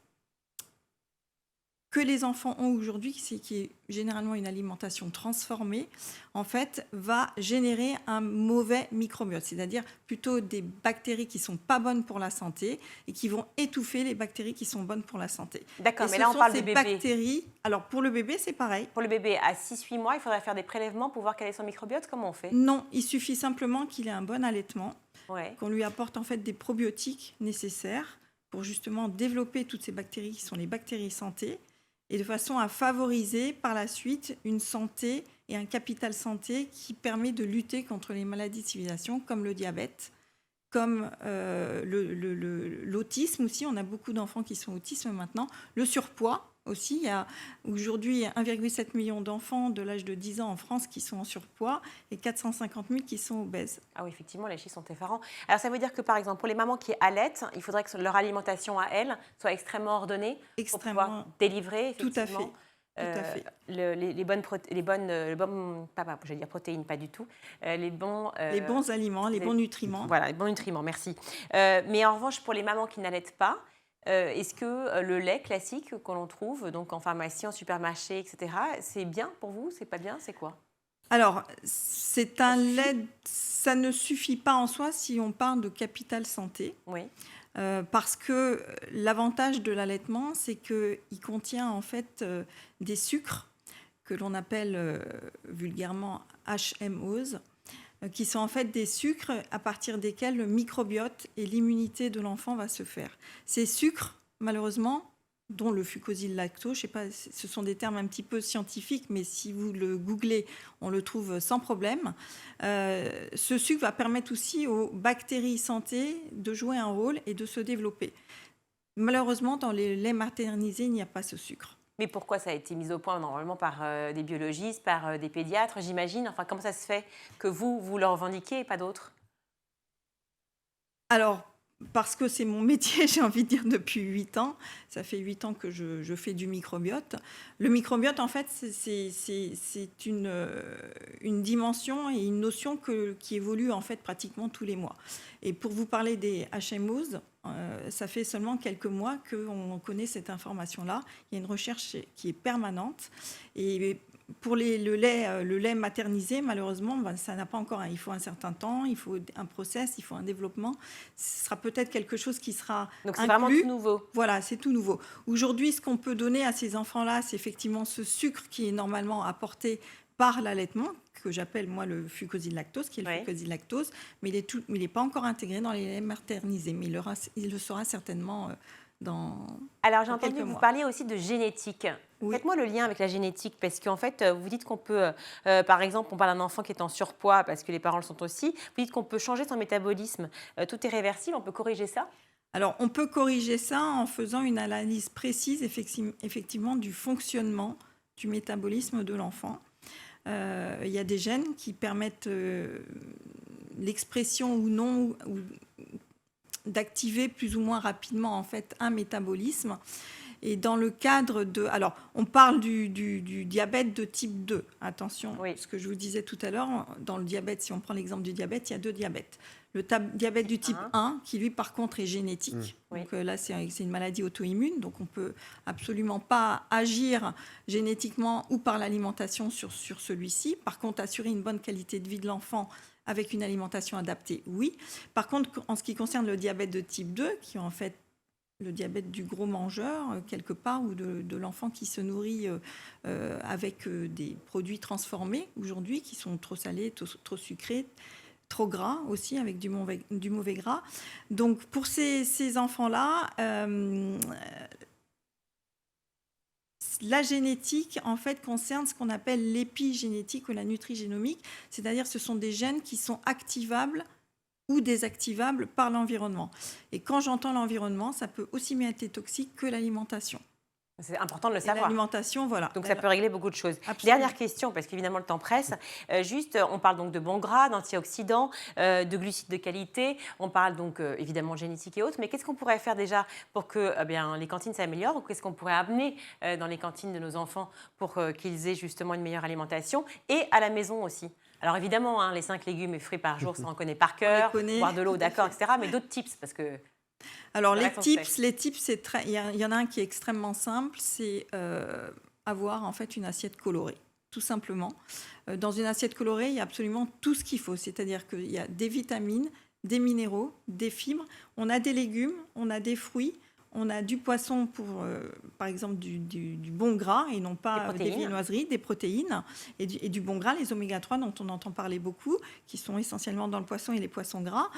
que les enfants ont aujourd'hui, qui est généralement une alimentation transformée, en fait, va générer un mauvais microbiote, c'est-à-dire plutôt des bactéries qui ne sont pas bonnes pour la santé et qui vont étouffer les bactéries qui sont bonnes pour la santé. D'accord, mais là, on parle de bébé. Bactéries, alors, pour le bébé, c'est pareil. Pour le bébé, à 6-8 mois, il faudrait faire des prélèvements pour voir quel est son microbiote. Comment on fait? Non, il suffit simplement qu'il ait un bon allaitement, qu'on lui apporte en fait des probiotiques nécessaires pour justement développer toutes ces bactéries qui sont les bactéries santé, et de façon à favoriser par la suite une santé et un capital santé qui permet de lutter contre les maladies de civilisation comme le diabète, comme l'autisme aussi. On a beaucoup d'enfants qui sont autistes maintenant. Le surpoids aussi. Il y a aujourd'hui 1,7 million d'enfants de l'âge de 10 ans en France qui sont en surpoids et 450 000 qui sont obèses. Ah oui, effectivement, les chiffres sont effarants. Alors ça veut dire que par exemple, pour les mamans qui allaitent, il faudrait que leur alimentation à elles soit extrêmement ordonnée pour pouvoir délivrer effectivement. Tout à fait. Les bonnes protéines, pas du tout. Les bons aliments, les bons nutriments. Voilà, les bons nutriments, merci. Mais en revanche, pour les mamans qui n'allaitent pas, est-ce que le lait classique que l'on trouve donc en pharmacie, en supermarché, etc., c'est bien pour vous? C'est pas bien? C'est quoi? Alors, c'est un lait, ça ne suffit pas en soi si on parle de capital santé. Oui. Parce que l'avantage de l'allaitement, c'est qu'il contient en fait des sucres que l'on appelle vulgairement HMOs, qui sont en fait des sucres à partir desquels le microbiote et l'immunité de l'enfant va se faire. Ces sucres, malheureusement, dont le fucosyl-lactose, je sais pas, ce sont des termes un petit peu scientifiques, mais si vous le googlez, on le trouve sans problème. Ce sucre va permettre aussi aux bactéries santé de jouer un rôle et de se développer. Malheureusement, dans les laits maternisés, il n'y a pas ce sucre. Mais pourquoi ça a été mis au point normalement par des biologistes, par des pédiatres, j'imagine? Enfin, comment ça se fait que vous le revendiquez et pas d'autres? Alors, parce que c'est mon métier, j'ai envie de dire, depuis 8 ans. Ça fait 8 ans que je fais du microbiote. Le microbiote, en fait, c'est une dimension et une notion qui évolue en fait pratiquement tous les mois. Et pour vous parler des HMOs, ça fait seulement quelques mois qu'on connaît cette information-là. Il y a une recherche qui est permanente. Et pour le lait maternisé, malheureusement, ça n'a pas encore. Il faut un certain temps, il faut un process, il faut un développement. Ce sera peut-être quelque chose qui sera Donc c'est inclus. vraiment tout nouveau. Voilà, c'est tout nouveau. Aujourd'hui, ce qu'on peut donner à ces enfants-là, c'est effectivement ce sucre qui est normalement apporté par l'allaitement, que j'appelle moi le fucosyl-lactose, qui est le fucosyl-lactose, mais il n'est pas encore intégré dans les laits maternisés, mais il le sera certainement dans. Alors j'ai entendu que vous parliez aussi de génétique. Oui. Faites-moi le lien avec la génétique, parce qu'en fait, vous dites qu'on peut, par exemple, on parle d'un enfant qui est en surpoids, parce que les parents le sont aussi, vous dites qu'on peut changer son métabolisme. Tout est réversible, on peut corriger ça? Alors, on peut corriger ça en faisant une analyse précise, effectivement, du fonctionnement du métabolisme de l'enfant. Il y a des gènes qui permettent l'expression ou non d'activer plus ou moins rapidement en fait un métabolisme. Et dans le cadre de... Alors, on parle du diabète de type 2. Attention, ce que je vous disais tout à l'heure, dans le diabète, si on prend l'exemple du diabète, il y a 2 diabètes. Le diabète du type 1, qui lui, par contre, est génétique. Donc là, c'est une maladie auto-immune. Donc, on ne peut absolument pas agir génétiquement ou par l'alimentation sur celui-ci. Par contre, assurer une bonne qualité de vie de l'enfant avec une alimentation adaptée, oui. Par contre, en ce qui concerne le diabète de type 2, qui est en fait le diabète du gros mangeur, quelque part, ou de l'enfant qui se nourrit avec des produits transformés aujourd'hui, qui sont trop salés, trop sucrés, trop gras aussi, avec du mauvais gras. Donc, pour ces enfants-là, la génétique, en fait, concerne ce qu'on appelle l'épigénétique ou la nutrigénomique, c'est-à-dire ce sont des gènes qui sont activables ou désactivables par l'environnement. Et quand j'entends l'environnement, ça peut aussi bien être toxique que l'alimentation. C'est important de le savoir. L'alimentation, voilà. Donc ça peut régler beaucoup de choses. Absolument. Dernière question, parce qu'évidemment le temps presse. Juste, on parle donc de bons gras, d'antioxydants, de glucides de qualité. On parle donc évidemment de génétique et autres. Mais qu'est-ce qu'on pourrait faire déjà pour que les cantines s'améliorent? Ou qu'est-ce qu'on pourrait amener dans les cantines de nos enfants pour qu'ils aient justement une meilleure alimentation? Et à la maison aussi. Alors évidemment, les 5 légumes et fruits par jour, ça on connaît par cœur. Boire de l'eau, d'accord, etc. Mais d'autres tips, parce que... Alors les tips, c'est très. Il y en a un qui est extrêmement simple, c'est avoir en fait une assiette colorée, tout simplement. Dans une assiette colorée, il y a absolument tout ce qu'il faut, c'est-à-dire qu'il y a des vitamines, des minéraux, des fibres, on a des légumes, on a des fruits, on a du poisson pour, par exemple, du bon gras et non pas des viennoiseries, des protéines et du bon gras, les oméga-3 dont on entend parler beaucoup, qui sont essentiellement dans le poisson et les poissons gras.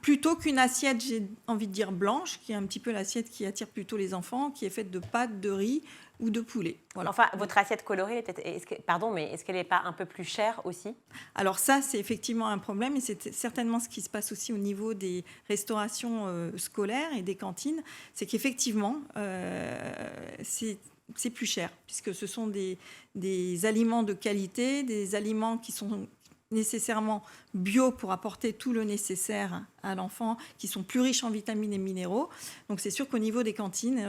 Plutôt qu'une assiette, j'ai envie de dire blanche, qui est un petit peu l'assiette qui attire plutôt les enfants, qui est faite de pâtes, de riz, ou de poulet. Voilà. Enfin, votre assiette colorée, est-ce qu'elle n'est pas un peu plus chère aussi? Alors ça, c'est effectivement un problème et c'est certainement ce qui se passe aussi au niveau des restaurations scolaires et des cantines. C'est qu'effectivement, c'est plus cher puisque ce sont des aliments de qualité, des aliments qui sont nécessairement bio pour apporter tout le nécessaire à l'enfant, qui sont plus riches en vitamines et minéraux. Donc c'est sûr qu'au niveau des cantines...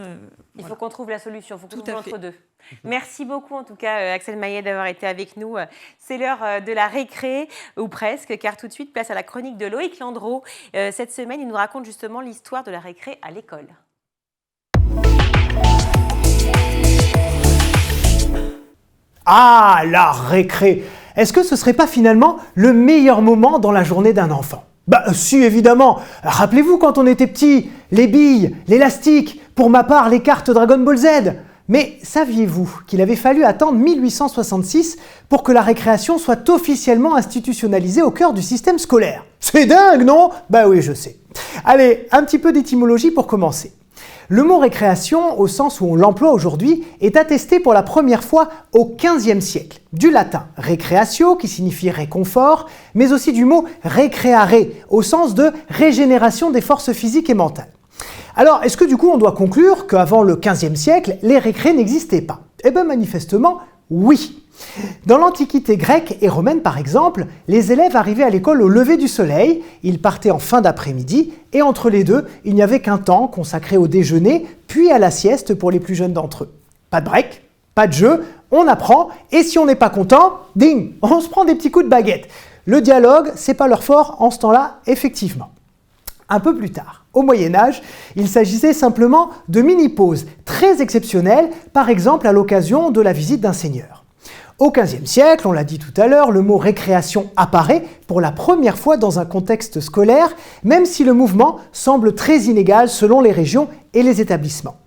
il faut qu'on trouve la solution, il faut qu'on trouve entre deux. Merci beaucoup en tout cas Axel Maillet d'avoir été avec nous. C'est l'heure de la récré, ou presque, car tout de suite place à la chronique de Loïc Landreau. Cette semaine, il nous raconte justement l'histoire de la récré à l'école. Ah, la récré! Est-ce que ce serait pas finalement le meilleur moment dans la journée d'un enfant? Bah si, évidemment. Rappelez-vous quand on était petit, les billes, l'élastique, pour ma part les cartes Dragon Ball Z. Mais saviez-vous qu'il avait fallu attendre 1866 pour que la récréation soit officiellement institutionnalisée au cœur du système scolaire? C'est dingue, non? Bah oui, je sais. Allez, un petit peu d'étymologie pour commencer. Le mot récréation, au sens où on l'emploie aujourd'hui, est attesté pour la première fois au XVe siècle, du latin recreatio, qui signifie réconfort, mais aussi du mot recreare, au sens de régénération des forces physiques et mentales. Alors, est-ce que du coup on doit conclure qu'avant le XVe siècle, les récrés n'existaient pas? Eh bien manifestement, oui. Dans l'Antiquité grecque et romaine par exemple, les élèves arrivaient à l'école au lever du soleil, ils partaient en fin d'après-midi, et entre les deux, il n'y avait qu'un temps consacré au déjeuner, puis à la sieste pour les plus jeunes d'entre eux. Pas de break, pas de jeu, on apprend, et si on n'est pas content, ding, on se prend des petits coups de baguette. Le dialogue, c'est pas leur fort en ce temps-là, effectivement. Un peu plus tard, au Moyen-Âge, il s'agissait simplement de mini-pauses très exceptionnelles, par exemple à l'occasion de la visite d'un seigneur. Au XVe siècle, on l'a dit tout à l'heure, le mot récréation apparaît pour la première fois dans un contexte scolaire, même si le mouvement semble très inégal selon les régions et les établissements.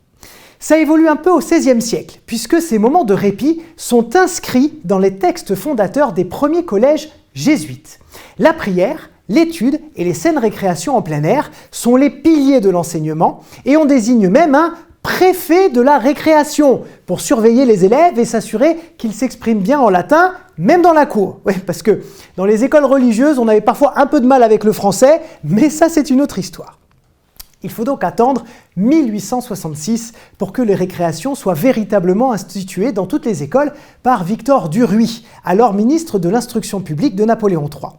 Ça évolue un peu au XVIe siècle, puisque ces moments de répit sont inscrits dans les textes fondateurs des premiers collèges jésuites. La prière, l'étude et les saines récréations en plein air sont les piliers de l'enseignement et on désigne même un préfet de la récréation pour surveiller les élèves et s'assurer qu'ils s'expriment bien en latin, même dans la cour. Oui, parce que dans les écoles religieuses, on avait parfois un peu de mal avec le français, mais ça c'est une autre histoire. Il faut donc attendre 1866 pour que les récréations soient véritablement instituées dans toutes les écoles par Victor Duruy, alors ministre de l'Instruction publique de Napoléon III.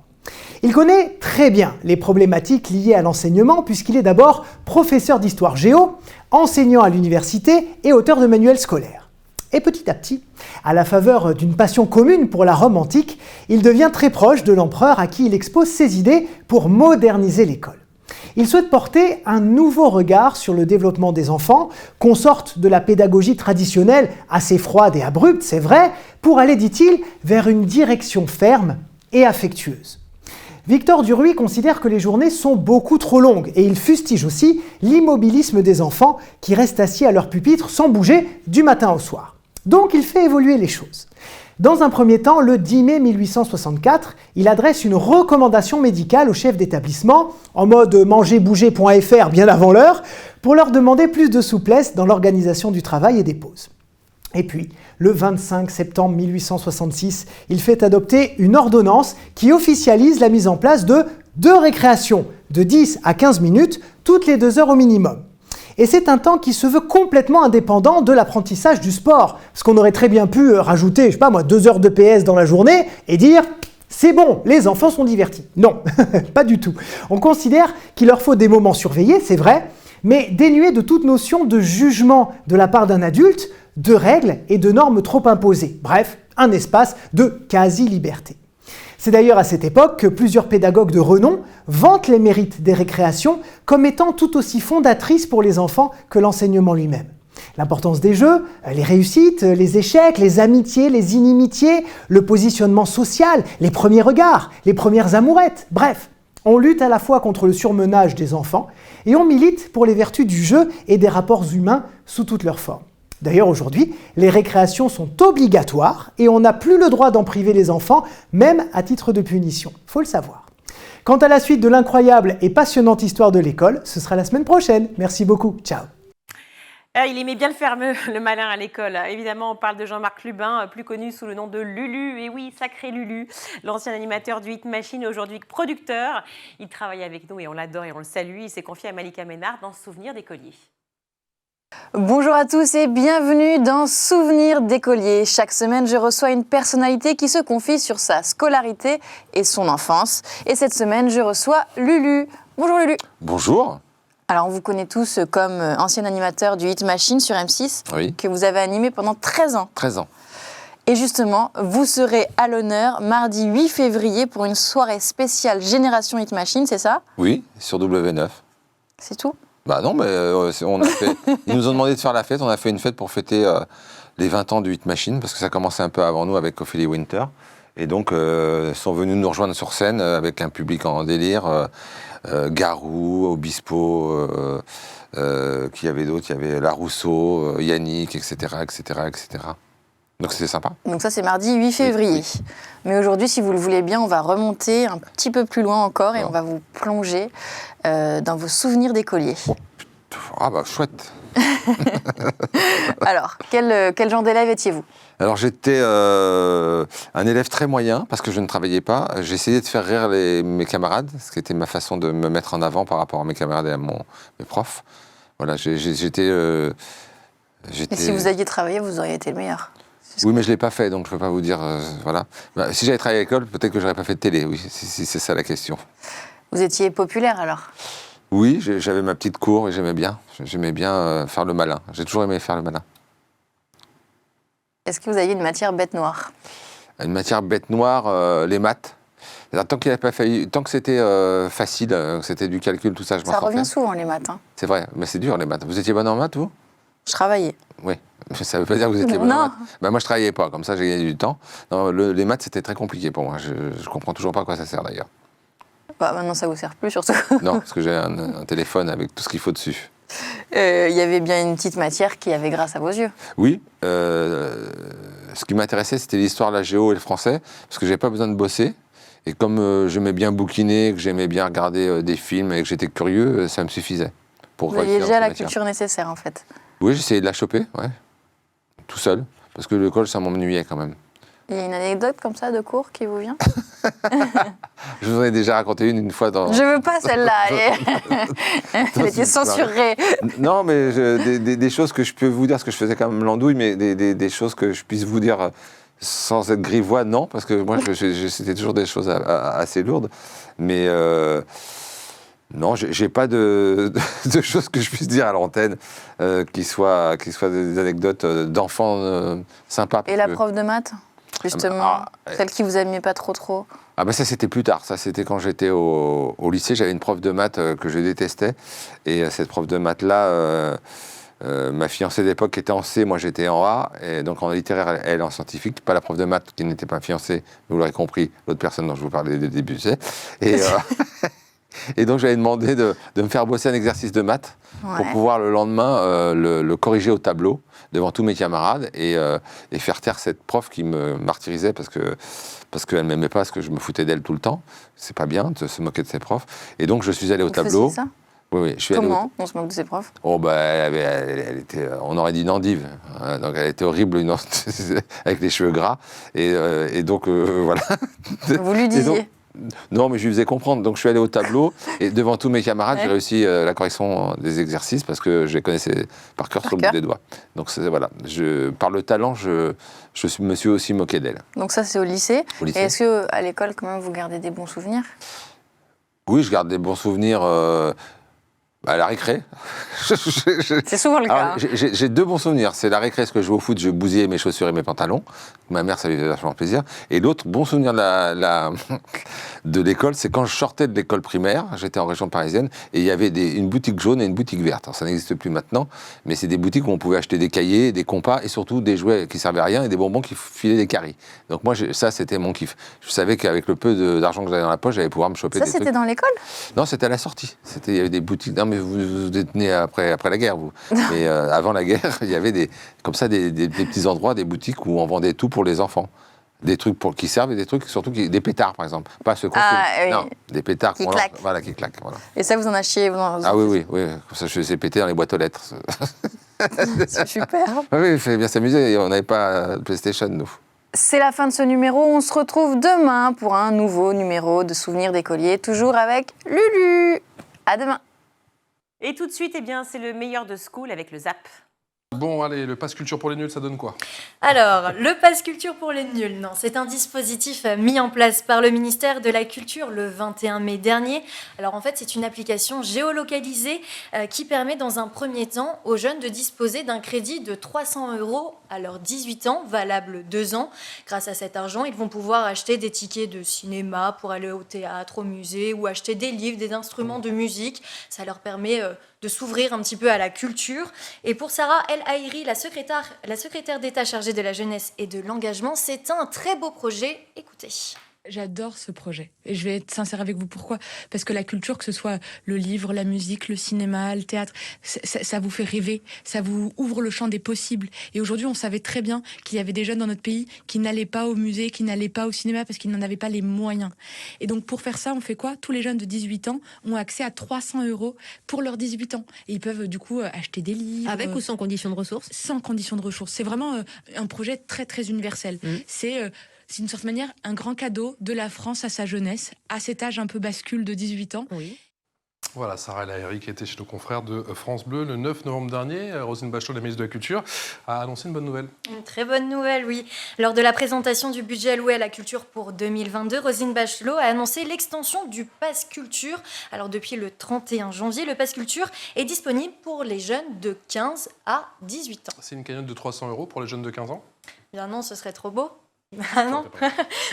Il connaît très bien les problématiques liées à l'enseignement puisqu'il est d'abord professeur d'histoire géo, enseignant à l'université et auteur de manuels scolaires. Et petit à petit, à la faveur d'une passion commune pour la Rome antique, il devient très proche de l'empereur à qui il expose ses idées pour moderniser l'école. Il souhaite porter un nouveau regard sur le développement des enfants, qu'on sorte de la pédagogie traditionnelle assez froide et abrupte, c'est vrai, pour aller, dit-il, vers une direction ferme et affectueuse. Victor Duruy considère que les journées sont beaucoup trop longues et il fustige aussi l'immobilisme des enfants qui restent assis à leur pupitre sans bouger du matin au soir. Donc il fait évoluer les choses. Dans un premier temps, le 10 mai 1864, il adresse une recommandation médicale aux chefs d'établissement, en mode mangerbouger.fr bien avant l'heure, pour leur demander plus de souplesse dans l'organisation du travail et des pauses. Et puis, le 25 septembre 1866, il fait adopter une ordonnance qui officialise la mise en place de 2 récréations, de 10 à 15 minutes, toutes les 2 heures au minimum. Et c'est un temps qui se veut complètement indépendant de l'apprentissage du sport. Parce qu'on aurait très bien pu rajouter, je sais pas moi, 2 heures de PS dans la journée et dire « c'est bon, les enfants sont divertis ». Non, pas du tout. On considère qu'il leur faut des moments surveillés, c'est vrai, mais dénués de toute notion de jugement de la part d'un adulte, de règles et de normes trop imposées. Bref, un espace de quasi-liberté. C'est d'ailleurs à cette époque que plusieurs pédagogues de renom vantent les mérites des récréations comme étant tout aussi fondatrices pour les enfants que l'enseignement lui-même. L'importance des jeux, les réussites, les échecs, les amitiés, les inimitiés, le positionnement social, les premiers regards, les premières amourettes, bref, on lutte à la fois contre le surmenage des enfants et on milite pour les vertus du jeu et des rapports humains sous toutes leurs formes. D'ailleurs, aujourd'hui, les récréations sont obligatoires et on n'a plus le droit d'en priver les enfants, même à titre de punition. Faut le savoir. Quant à la suite de l'incroyable et passionnante histoire de l'école, ce sera la semaine prochaine. Merci beaucoup. Ciao. Il aimait bien le fameux, le malin à l'école. Évidemment, on parle de Jean-Marc Lubin, plus connu sous le nom de Lulu. Et oui, sacré Lulu, l'ancien animateur du Hit Machine, aujourd'hui producteur. Il travaille avec nous et on l'adore et on le salue. Il s'est confié à Malika Ménard dans Souvenir d'écolier. Bonjour à tous et bienvenue dans Souvenirs d'écolier. Chaque semaine, je reçois une personnalité qui se confie sur sa scolarité et son enfance. Et cette semaine, je reçois Lulu. Bonjour Lulu. Bonjour. Alors, on vous connaît tous comme ancien animateur du Hit Machine sur M6, Oui. que vous avez animé pendant 13 ans. 13 ans. Et justement, vous serez à l'honneur mardi 8 février pour une soirée spéciale Génération Hit Machine, c'est ça? Oui, sur W9. C'est tout? Bah non, mais on a fait. Ils nous ont demandé de faire la fête. On a fait une fête pour fêter les 20 ans du Hit Machine, parce que ça commençait un peu avant nous avec Ophélie Winter. Et donc, sont venus nous rejoindre sur scène avec un public en délire. Garou, Obispo, qui y avait d'autres? Il y avait Larousseau, Yannick, etc., etc., etc. Donc c'était sympa. Donc ça, c'est mardi 8 février. Oui. Mais aujourd'hui, si vous le voulez bien, on va remonter un petit peu plus loin encore et on va vous plonger dans vos souvenirs d'écolier. Ah bah chouette. Alors, quel genre d'élève étiez-vous? Alors j'étais un élève très moyen parce que je ne travaillais pas. J'essayais de faire rire mes camarades, ce qui était ma façon de me mettre en avant par rapport à mes camarades et à mes profs. Voilà, j'étais... Et si vous aviez travaillé, vous auriez été le meilleur. Oui, mais je ne l'ai pas fait, donc je ne peux pas vous dire... voilà. Bah, si j'avais travaillé à l'école, peut-être que je n'aurais pas fait de télé, oui, si c'est ça la question. Vous étiez populaire alors? Oui, j'avais ma petite cour et j'aimais bien. J'aimais bien faire le malin. J'ai toujours aimé faire le malin. Est-ce que vous aviez une matière bête noire? Une matière bête noire, les maths. Alors, tant que c'était facile, c'était du calcul, tout ça, je m'en Ça sortais. revient souvent les maths. Hein. C'est vrai, mais c'est dur les maths. Vous étiez bonne en maths, vous? Je travaillais. Oui, ça ne veut pas dire que vous étiez bonne en Non. maths. Ben, moi, je ne travaillais pas, comme ça, j'ai gagné du temps. Non, les maths, c'était très compliqué pour moi. Je ne comprends toujours pas à quoi ça sert, d'ailleurs. Bah, maintenant, ça vous sert plus, surtout. Non, parce que j'ai un téléphone avec tout ce qu'il faut dessus. Il y avait bien une petite matière qui avait grâce à vos yeux. Oui, ce qui m'intéressait, c'était l'histoire, la géo et le français, parce que j'avais pas besoin de bosser. Et comme j'aimais bien bouquiner, que j'aimais bien regarder des films et que j'étais curieux, ça me suffisait. Pour Vous aviez réussir déjà dans la ce métier. culture nécessaire, en fait. Oui, j'essayais de la choper, ouais. Tout seul. Parce que l'école, ça m'ennuyait quand même. Il y a une anecdote comme ça de cours qui vous vient? Je vous en ai déjà raconté une fois dans... Je veux pas celle-là, elle était censurée. Non, mais des choses que je peux vous dire, parce que je faisais quand même l'andouille, mais des choses que je puisse vous dire sans être grivois, non, parce que moi, c'était toujours des choses assez lourdes. Mais non, j'ai pas de choses que je puisse dire à l'antenne qui soient des anecdotes d'enfants sympas. Et la prof de maths, justement, celle qui vous aimait pas trop? Ah ben ça c'était plus tard, ça c'était quand j'étais au lycée, j'avais une prof de maths que je détestais, et cette prof de maths là, ma fiancée d'époque était en C, moi j'étais en A, et donc en littéraire elle en scientifique, pas la prof de maths qui n'était pas fiancée, vous l'aurez compris, l'autre personne dont je vous parlais dès le début, et donc j'avais demandé de me faire bosser un exercice de maths pour pouvoir le lendemain le corriger au tableau devant tous mes camarades et faire taire cette prof qui me martyrisait parce qu'elle ne m'aimait pas, parce que je me foutais d'elle tout le temps. C'est pas bien de se moquer de ses profs. Et donc je suis allé au tableau. Vous faisiez ça? Oui, je suis Comment on se moque de ses profs? Oh bah elle était, on aurait dit une endive. Donc elle était horrible, avec les cheveux gras. Et donc voilà. Vous lui disiez? Non, mais je lui faisais comprendre. Donc, je suis allé au tableau et devant tous mes camarades, j'ai réussi la correction des exercices parce que je les connaissais par cœur sur le bout des doigts. Donc, voilà. Par le talent, je me suis aussi moqué d'elle. Donc, ça, c'est au lycée. Au lycée. Et est-ce qu'à l'école, quand même, vous gardez des bons souvenirs? Oui, je garde des bons souvenirs à la récré. C'est souvent le cas. J'ai deux bons souvenirs. C'est la récré, parce que je jouais au foot, je bousillais mes chaussures et mes pantalons. Ma mère, ça lui faisait vachement plaisir. Et l'autre bon souvenir de l'école, c'est quand je sortais de l'école primaire, j'étais en région parisienne, et il y avait une boutique jaune et une boutique verte. Alors, ça n'existe plus maintenant, mais c'est des boutiques où on pouvait acheter des cahiers, des compas, et surtout des jouets qui servaient à rien et des bonbons qui filaient des caries. Donc moi, ça, c'était mon kiff. Je savais qu'avec le peu d'argent que j'avais dans la poche, j'allais pouvoir me choper des trucs. Ça, c'était dans l'école? Non, c'était à la sortie. Il y avait des boutiques... Non, mais vous êtes né après la guerre, vous. Mais avant la guerre, il y avait des petits endroits, des boutiques où on vendait tout pour les enfants. Des trucs qui servent et des trucs, surtout des pétards, par exemple. Pas ceux qu'on oui. Non, des pétards qui claquent. Voilà, qui claquent. Voilà. Et ça, vous en achetiez Ah oui. Comme ça, je les ai pétés dans les boîtes aux lettres. C'est super. Oui, il fallait bien s'amuser. On n'avait pas de PlayStation, nous. C'est la fin de ce numéro. On se retrouve demain pour un nouveau numéro de Souvenirs d'écoliers, toujours avec Lulu. À demain. Et tout de suite, eh bien, c'est le meilleur de school avec le Zap. Bon, allez, le pass culture pour les nuls, ça donne quoi? Alors, le pass culture pour les nuls, non, c'est un dispositif mis en place par le ministère de la Culture le 21 mai dernier. Alors en fait, c'est une application géolocalisée qui permet dans un premier temps aux jeunes de disposer d'un crédit de 300 € à leurs 18 ans, valable 2 ans. Grâce à cet argent, ils vont pouvoir acheter des tickets de cinéma pour aller au théâtre, au musée, ou acheter des livres, des instruments de musique. Ça leur permet de s'ouvrir un petit peu à la culture. Et pour Sarah El Haïry, la secrétaire d'État chargée de la jeunesse et de l'engagement, c'est un très beau projet. Écoutez. J'adore ce projet. Et je vais être sincère avec vous. Pourquoi ? Parce que la culture, que ce soit le livre, la musique, le cinéma, le théâtre, ça vous fait rêver, ça vous ouvre le champ des possibles. Et aujourd'hui, on savait très bien qu'il y avait des jeunes dans notre pays qui n'allaient pas au musée, qui n'allaient pas au cinéma parce qu'ils n'en avaient pas les moyens. Et donc, pour faire ça, on fait quoi ? Tous les jeunes de 18 ans ont accès à 300 € pour leurs 18 ans. Et ils peuvent, du coup, acheter des livres. Avec ou sans condition de ressources ? Sans condition de ressources. C'est vraiment un projet très, très universel. C'est une sorte de manière, un grand cadeau de la France à sa jeunesse, à cet âge un peu bascule de 18 ans. Oui. Voilà, Sarah El Haïry qui était chez nos confrères de France Bleu le 9 novembre dernier. Roselyne Bachelot, la ministre de la Culture, a annoncé une bonne nouvelle. Une très bonne nouvelle, oui. Lors de la présentation du budget alloué à la culture pour 2022, Roselyne Bachelot a annoncé l'extension du Pass Culture. Alors depuis le 31 janvier, le Pass Culture est disponible pour les jeunes de 15 à 18 ans. C'est une cagnotte de 300 € pour les jeunes de 15 ans ? Bien non, ce serait trop beau. Ah non,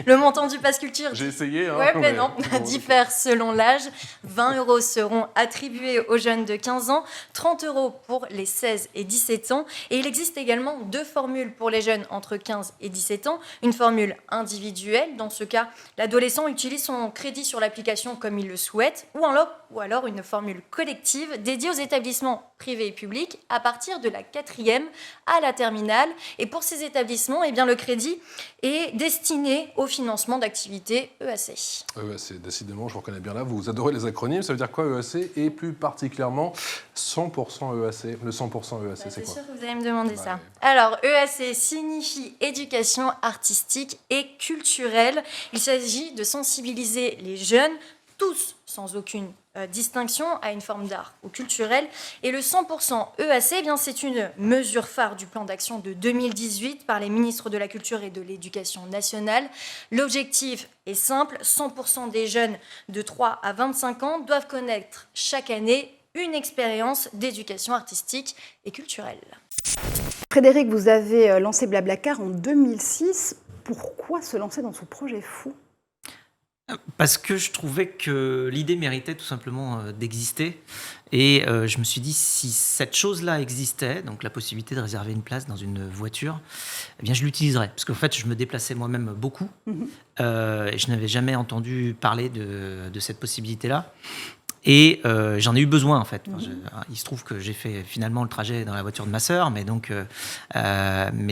le montant du Pass Culture J'ai essayé, hein, ouais, mais non, diffère selon l'âge. 20 € seront attribués aux jeunes de 15 ans, 30 € pour les 16 et 17 ans. Et il existe également 2 formules pour les jeunes entre 15 et 17 ans. Une formule individuelle, dans ce cas, l'adolescent utilise son crédit sur l'application comme il le souhaite, ou alors une formule collective dédiée aux établissements privés et publics à partir de la 4e à la terminale. Et pour ces établissements, eh bien, le crédit est destiné au financement d'activités EAC. EAC, décidément, je vous reconnais bien là. Vous adorez les acronymes. Ça veut dire quoi EAC et plus particulièrement 100% EAC. Le 100% EAC, c'est quoi ? C'est sûr que vous allez me demander ça. Alors, EAC signifie éducation artistique et culturelle. Il s'agit de sensibiliser les jeunes, tous sans aucune distinction, à une forme d'art ou culturel. Et le 100% EAC, eh bien, c'est une mesure phare du plan d'action de 2018 par les ministres de la Culture et de l'Éducation nationale. L'objectif est simple, 100% des jeunes de 3 à 25 ans doivent connaître chaque année une expérience d'éducation artistique et culturelle. Frédéric, vous avez lancé Blablacar en 2006. Pourquoi se lancer dans ce projet fou ? Parce que je trouvais que l'idée méritait tout simplement d'exister. Et je me suis dit, si cette chose-là existait, donc la possibilité de réserver une place dans une voiture, eh bien je l'utiliserais. Parce qu'en fait, je me déplaçais moi-même beaucoup. Et je n'avais jamais entendu parler de cette possibilité-là. Et j'en ai eu besoin, en fait. Il se trouve que j'ai fait finalement le trajet dans la voiture de ma sœur, mais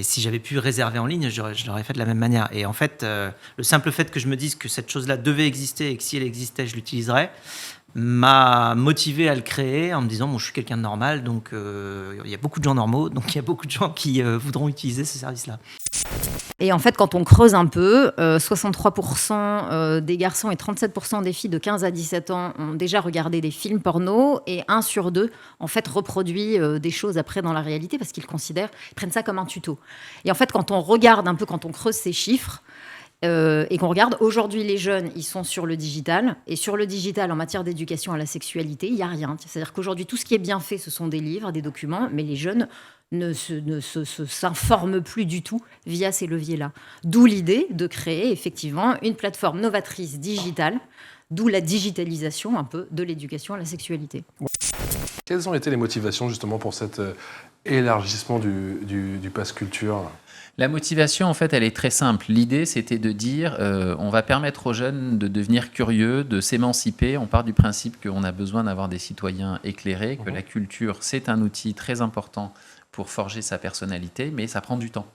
si j'avais pu réserver en ligne, je l'aurais fait de la même manière. Et en fait, le simple fait que je me dise que cette chose-là devait exister et que si elle existait, je l'utiliserais, m'a motivé à le créer en me disant, bon, je suis quelqu'un de normal, donc il y a beaucoup de gens normaux, donc il y a beaucoup de gens qui voudront utiliser ce service-là. Et en fait, quand on creuse un peu, 63% des garçons et 37% des filles de 15 à 17 ans ont déjà regardé des films porno, et 1 sur 2, en fait, reproduit des choses après dans la réalité parce qu'ils prennent ça comme un tuto. Et en fait, quand on regarde un peu, quand on creuse ces chiffres, et qu'on regarde, aujourd'hui, les jeunes, ils sont sur le digital. Et sur le digital, en matière d'éducation à la sexualité, il n'y a rien. C'est-à-dire qu'aujourd'hui, tout ce qui est bien fait, ce sont des livres, des documents, mais les jeunes ne s'informent plus du tout via ces leviers-là. D'où l'idée de créer, effectivement, une plateforme novatrice digitale, d'où la digitalisation, un peu, de l'éducation à la sexualité. Quelles ont été les motivations, justement, pour cet élargissement du Pass Culture ? La motivation, en fait, elle est très simple. L'idée, c'était de dire, on va permettre aux jeunes de devenir curieux, de s'émanciper. On part du principe qu'on a besoin d'avoir des citoyens éclairés, que la culture, c'est un outil très important pour forger sa personnalité, mais ça prend du temps.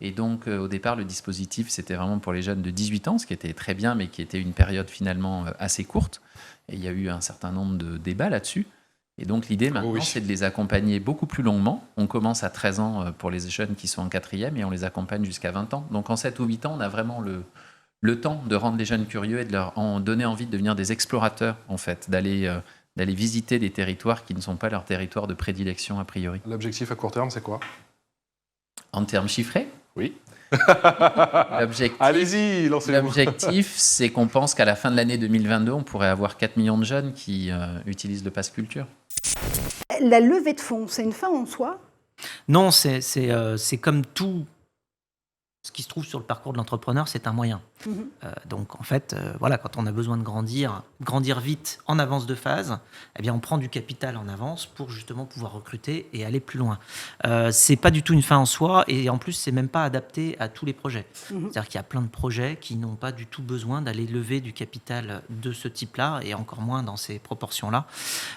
Et donc, au départ, le dispositif, c'était vraiment pour les jeunes de 18 ans, ce qui était très bien, mais qui était une période finalement assez courte. Et il y a eu un certain nombre de débats là-dessus. Et donc l'idée maintenant, c'est de les accompagner beaucoup plus longuement. On commence à 13 ans pour les jeunes qui sont en 4e et on les accompagne jusqu'à 20 ans. Donc en 7 ou 8 ans, on a vraiment le temps de rendre les jeunes curieux et de leur donner envie de devenir des explorateurs, en fait, d'aller visiter des territoires qui ne sont pas leur territoire de prédilection a priori. L'objectif à court terme, c'est quoi? En termes chiffrés? Oui. Allez-y, lancez-vous. L'objectif, c'est qu'on pense qu'à la fin de l'année 2022, on pourrait avoir 4 millions de jeunes qui utilisent le pass culture. La levée de fonds, c'est une fin en soi? Non, c'est comme tout ce qui se trouve sur le parcours de l'entrepreneur, c'est un moyen. Donc en fait, voilà, quand on a besoin de grandir vite en avance de phase, eh bien on prend du capital en avance pour justement pouvoir recruter et aller plus loin. C'est pas du tout une fin en soi et en plus c'est même pas adapté à tous les projets. C'est-à-dire qu'il y a plein de projets qui n'ont pas du tout besoin d'aller lever du capital de ce type-là et encore moins dans ces proportions-là.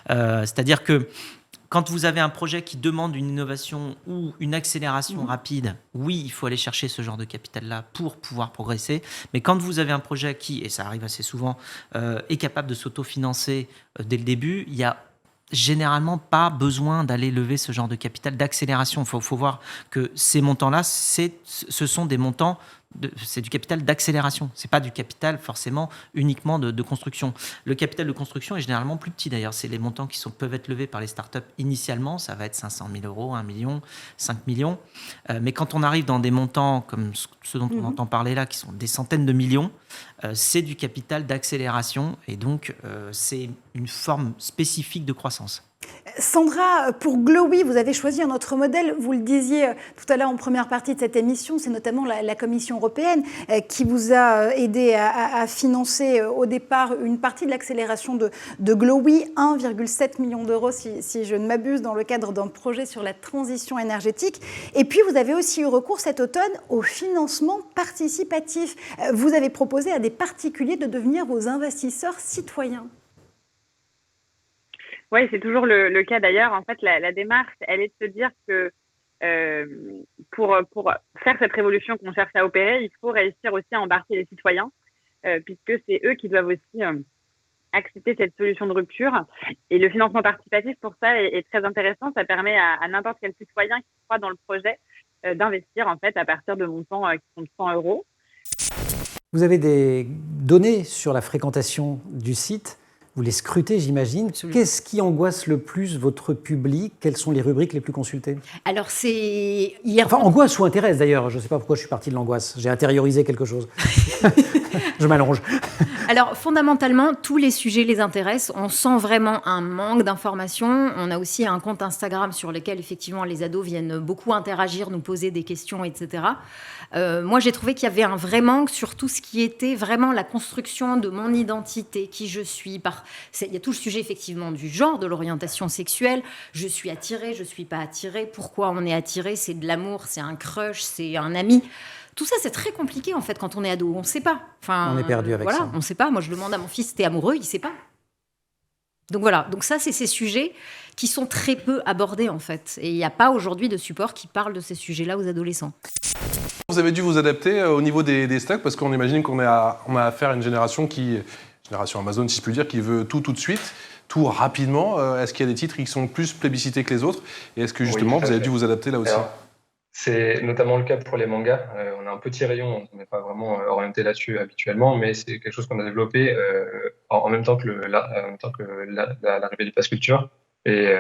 C'est-à-dire que quand vous avez un projet qui demande une innovation ou une accélération rapide, oui, il faut aller chercher ce genre de capital-là pour pouvoir progresser. Mais quand vous avez un projet qui, et ça arrive assez souvent, est capable de s'autofinancer dès le début, il n'y a généralement pas besoin d'aller lever ce genre de capital d'accélération. Il faut voir que ces montants-là, ce sont des montants c'est du capital d'accélération. C'est pas du capital forcément uniquement de construction. Le capital de construction est généralement plus petit d'ailleurs. C'est les montants qui peuvent être levés par les startups initialement. Ça va être 500 000 euros, 1 million, 5 millions. Mais quand on arrive dans des montants comme ceux dont on entend parler là, qui sont des centaines de millions, c'est du capital d'accélération et donc c'est une forme spécifique de croissance. Sandra, pour Glowy, vous avez choisi un autre modèle. Vous le disiez tout à l'heure en première partie de cette émission, c'est notamment la Commission européenne qui vous a aidé à financer au départ une partie de l'accélération de Glowy, 1,7 million d'euros si je ne m'abuse, dans le cadre d'un projet sur la transition énergétique. Et puis vous avez aussi eu recours cet automne au financement participatif. Vous avez proposé à des particuliers de devenir vos investisseurs citoyens. Oui, c'est toujours le cas d'ailleurs. En fait, la démarche, elle est de se dire que pour faire cette révolution qu'on cherche à opérer, il faut réussir aussi à embarquer les citoyens, puisque c'est eux qui doivent aussi accepter cette solution de rupture. Et le financement participatif, pour ça, est très intéressant. Ça permet à n'importe quel citoyen qui croit dans le projet d'investir en fait à partir de montants qui sont de 100 euros. Vous avez des données sur la fréquentation du site. Vous les scrutez, j'imagine. Qu'est-ce qui angoisse le plus votre public? Quelles sont les rubriques les plus consultées? Alors, c'est... Enfin, angoisse ou intéresse, d'ailleurs. Je ne sais pas pourquoi je suis partie de l'angoisse. J'ai intériorisé quelque chose. Je m'allonge. Alors, fondamentalement, tous les sujets les intéressent. On sent vraiment un manque d'informations. On a aussi un compte Instagram sur lequel, effectivement, les ados viennent beaucoup interagir, nous poser des questions, etc. Moi, j'ai trouvé qu'il y avait un vrai manque sur tout ce qui était vraiment la construction de mon identité, qui je suis. Il y a tout le sujet, effectivement, du genre, de l'orientation sexuelle. Je suis attirée, je ne suis pas attirée. Pourquoi on est attiré? C'est de l'amour, c'est un crush, c'est un ami. Tout ça, c'est très compliqué, en fait, quand on est ado. On ne sait pas. On est perdu avec ça. On ne sait pas. Moi, je demande à mon fils, t'es amoureux? Il ne sait pas. Donc voilà. Donc ça, c'est ces sujets qui sont très peu abordés, en fait. Et il n'y a pas aujourd'hui de support qui parle de ces sujets-là aux adolescents. Vous avez dû vous adapter au niveau des stocks parce qu'on imagine qu'on a affaire à une génération génération Amazon, si je puis dire, qui veut tout de suite, tout rapidement. Est-ce qu'il y a des titres qui sont plus plébiscités que les autres? Et est-ce que justement, vous avez dû vous adapter là aussi? C'est notamment le cas pour les mangas. On a un petit rayon, on n'est pas vraiment orienté là-dessus habituellement, mais c'est quelque chose qu'on a développé en même temps que l'arrivée du pass culture. Et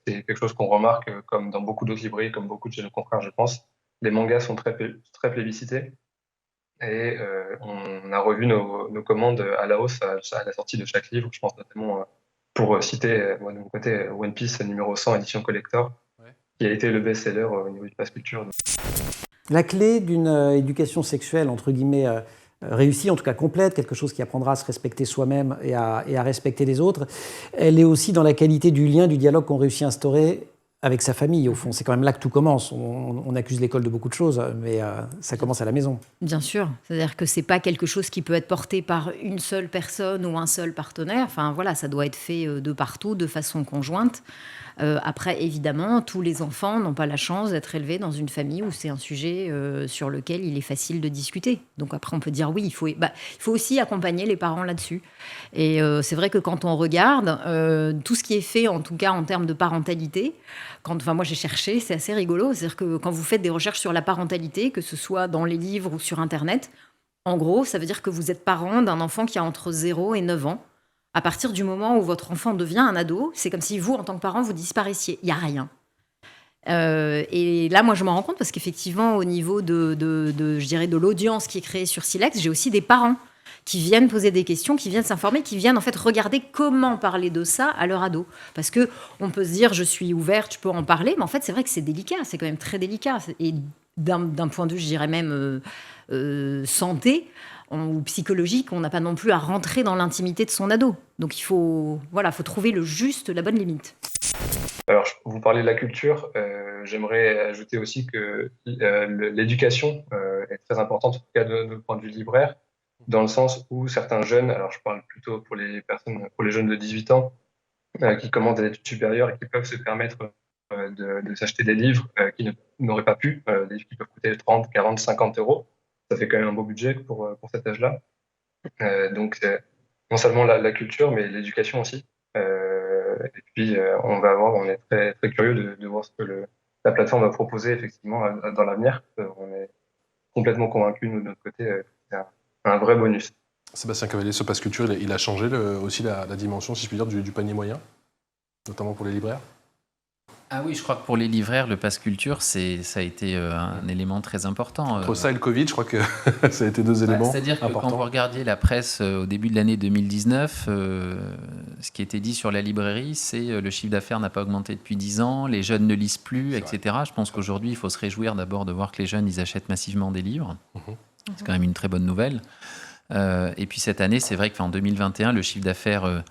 c'est quelque chose qu'on remarque, comme dans beaucoup d'autres librairies, comme beaucoup de jeunes confrères, je pense. Les mangas sont très plébiscités. Et on a revu nos commandes à la hausse à la sortie de chaque livre. Je pense notamment, pour citer, moi de mon côté, One Piece numéro 100, édition collector, qui a été le best-seller au niveau du pass culture. La clé d'une éducation sexuelle, entre guillemets, réussie, en tout cas complète, quelque chose qui apprendra à se respecter soi-même et à respecter les autres, elle est aussi dans la qualité du lien, du dialogue qu'on réussit à instaurer avec sa famille, au fond. C'est quand même là que tout commence. On accuse l'école de beaucoup de choses, mais ça commence à la maison. Bien sûr. C'est-à-dire que c'est pas quelque chose qui peut être porté par une seule personne ou un seul partenaire. Enfin, voilà, ça doit être fait de partout, de façon conjointe. Après, évidemment, tous les enfants n'ont pas la chance d'être élevés dans une famille où c'est un sujet sur lequel il est facile de discuter. Donc après, on peut dire oui, il faut aussi accompagner les parents là-dessus. Et c'est vrai que quand on regarde tout ce qui est fait, en tout cas en termes de parentalité, moi j'ai cherché, c'est assez rigolo. C'est-à-dire que quand vous faites des recherches sur la parentalité, que ce soit dans les livres ou sur Internet, en gros, ça veut dire que vous êtes parent d'un enfant qui a entre 0 et 9 ans. À partir du moment où votre enfant devient un ado, c'est comme si vous, en tant que parent, vous disparaissiez. Il n'y a rien. Et là, moi, je m'en rends compte parce qu'effectivement, au niveau de l'audience qui est créée sur Silex, j'ai aussi des parents qui viennent poser des questions, qui viennent s'informer, qui viennent en fait regarder comment parler de ça à leur ado. Parce que on peut se dire, je suis ouverte, je peux en parler, mais en fait, c'est vrai que c'est délicat, c'est quand même très délicat. Et d'un point de vue, je dirais même santé ou psychologique, on n'a pas non plus à rentrer dans l'intimité de son ado. Donc il faut trouver la bonne limite. Alors, vous parlez de la culture. J'aimerais ajouter aussi que l'éducation est très importante, en tout cas de notre point de vue libraire, dans le sens où certains jeunes, alors je parle plutôt pour les jeunes de 18 ans, qui commencent des études supérieures et qui peuvent se permettre de s'acheter des livres qui n'auraient pas pu, des livres qui peuvent coûter 30, 40, 50 euros. Ça fait quand même un beau budget pour cet âge-là. Donc, non seulement la culture, mais l'éducation aussi. Et puis, on est très, très curieux de voir ce que la plateforme va proposer effectivement dans l'avenir. On est complètement convaincus, nous, de notre côté, que c'est un vrai bonus. Sébastien Cavalier, ce pass culture, il a changé aussi la dimension, si je puis dire, du panier moyen, notamment pour les libraires. Ah oui, je crois que pour les livraires, le pass culture, ça a été un élément très important. Entre ça et le Covid, je crois que ça a été deux éléments importants. C'est-à-dire que quand vous regardiez la presse au début de l'année 2019, ce qui était dit sur la librairie, c'est le chiffre d'affaires n'a pas augmenté depuis 10 ans, les jeunes ne lisent plus, etc. Je pense qu'aujourd'hui, il faut se réjouir d'abord de voir que les jeunes, ils achètent massivement des livres. C'est quand même une très bonne nouvelle. Et puis cette année, c'est vrai qu'en 2021, le chiffre d'affaires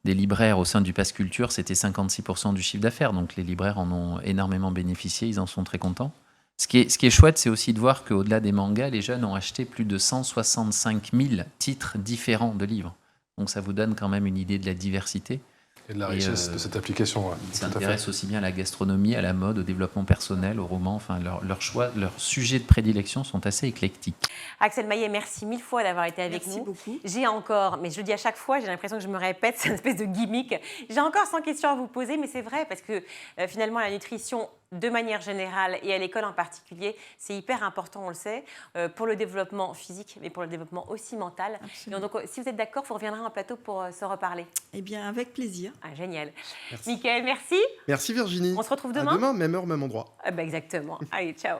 des libraires au sein du pass culture, c'était 56% du chiffre d'affaires. Donc les libraires en ont énormément bénéficié, ils en sont très contents. Ce qui est chouette, c'est aussi de voir qu'au-delà des mangas, les jeunes ont acheté plus de 165 000 titres différents de livres. Donc ça vous donne quand même une idée de la diversité. Et de la richesse de cette application. Ouais, ils s'intéressent aussi bien à la gastronomie, à la mode, au développement personnel, au roman. Enfin, leurs choix, leurs sujets de prédilection sont assez éclectiques. Axel Maillet, merci 1000 fois d'avoir été avec nous. Beaucoup. J'ai encore, mais je le dis à chaque fois, j'ai l'impression que je me répète, c'est une espèce de gimmick. J'ai encore 100 questions à vous poser, mais c'est vrai parce que finalement, la nutrition, de manière générale et à l'école en particulier, c'est hyper important, on le sait, pour le développement physique, mais pour le développement aussi mental. Et donc, si vous êtes d'accord, vous reviendrez en plateau pour se reparler. Eh bien, avec plaisir. Ah, génial. Merci. Mickaël, merci. Merci Virginie. On se retrouve demain. À demain, même heure, même endroit. Exactement. Allez, ciao.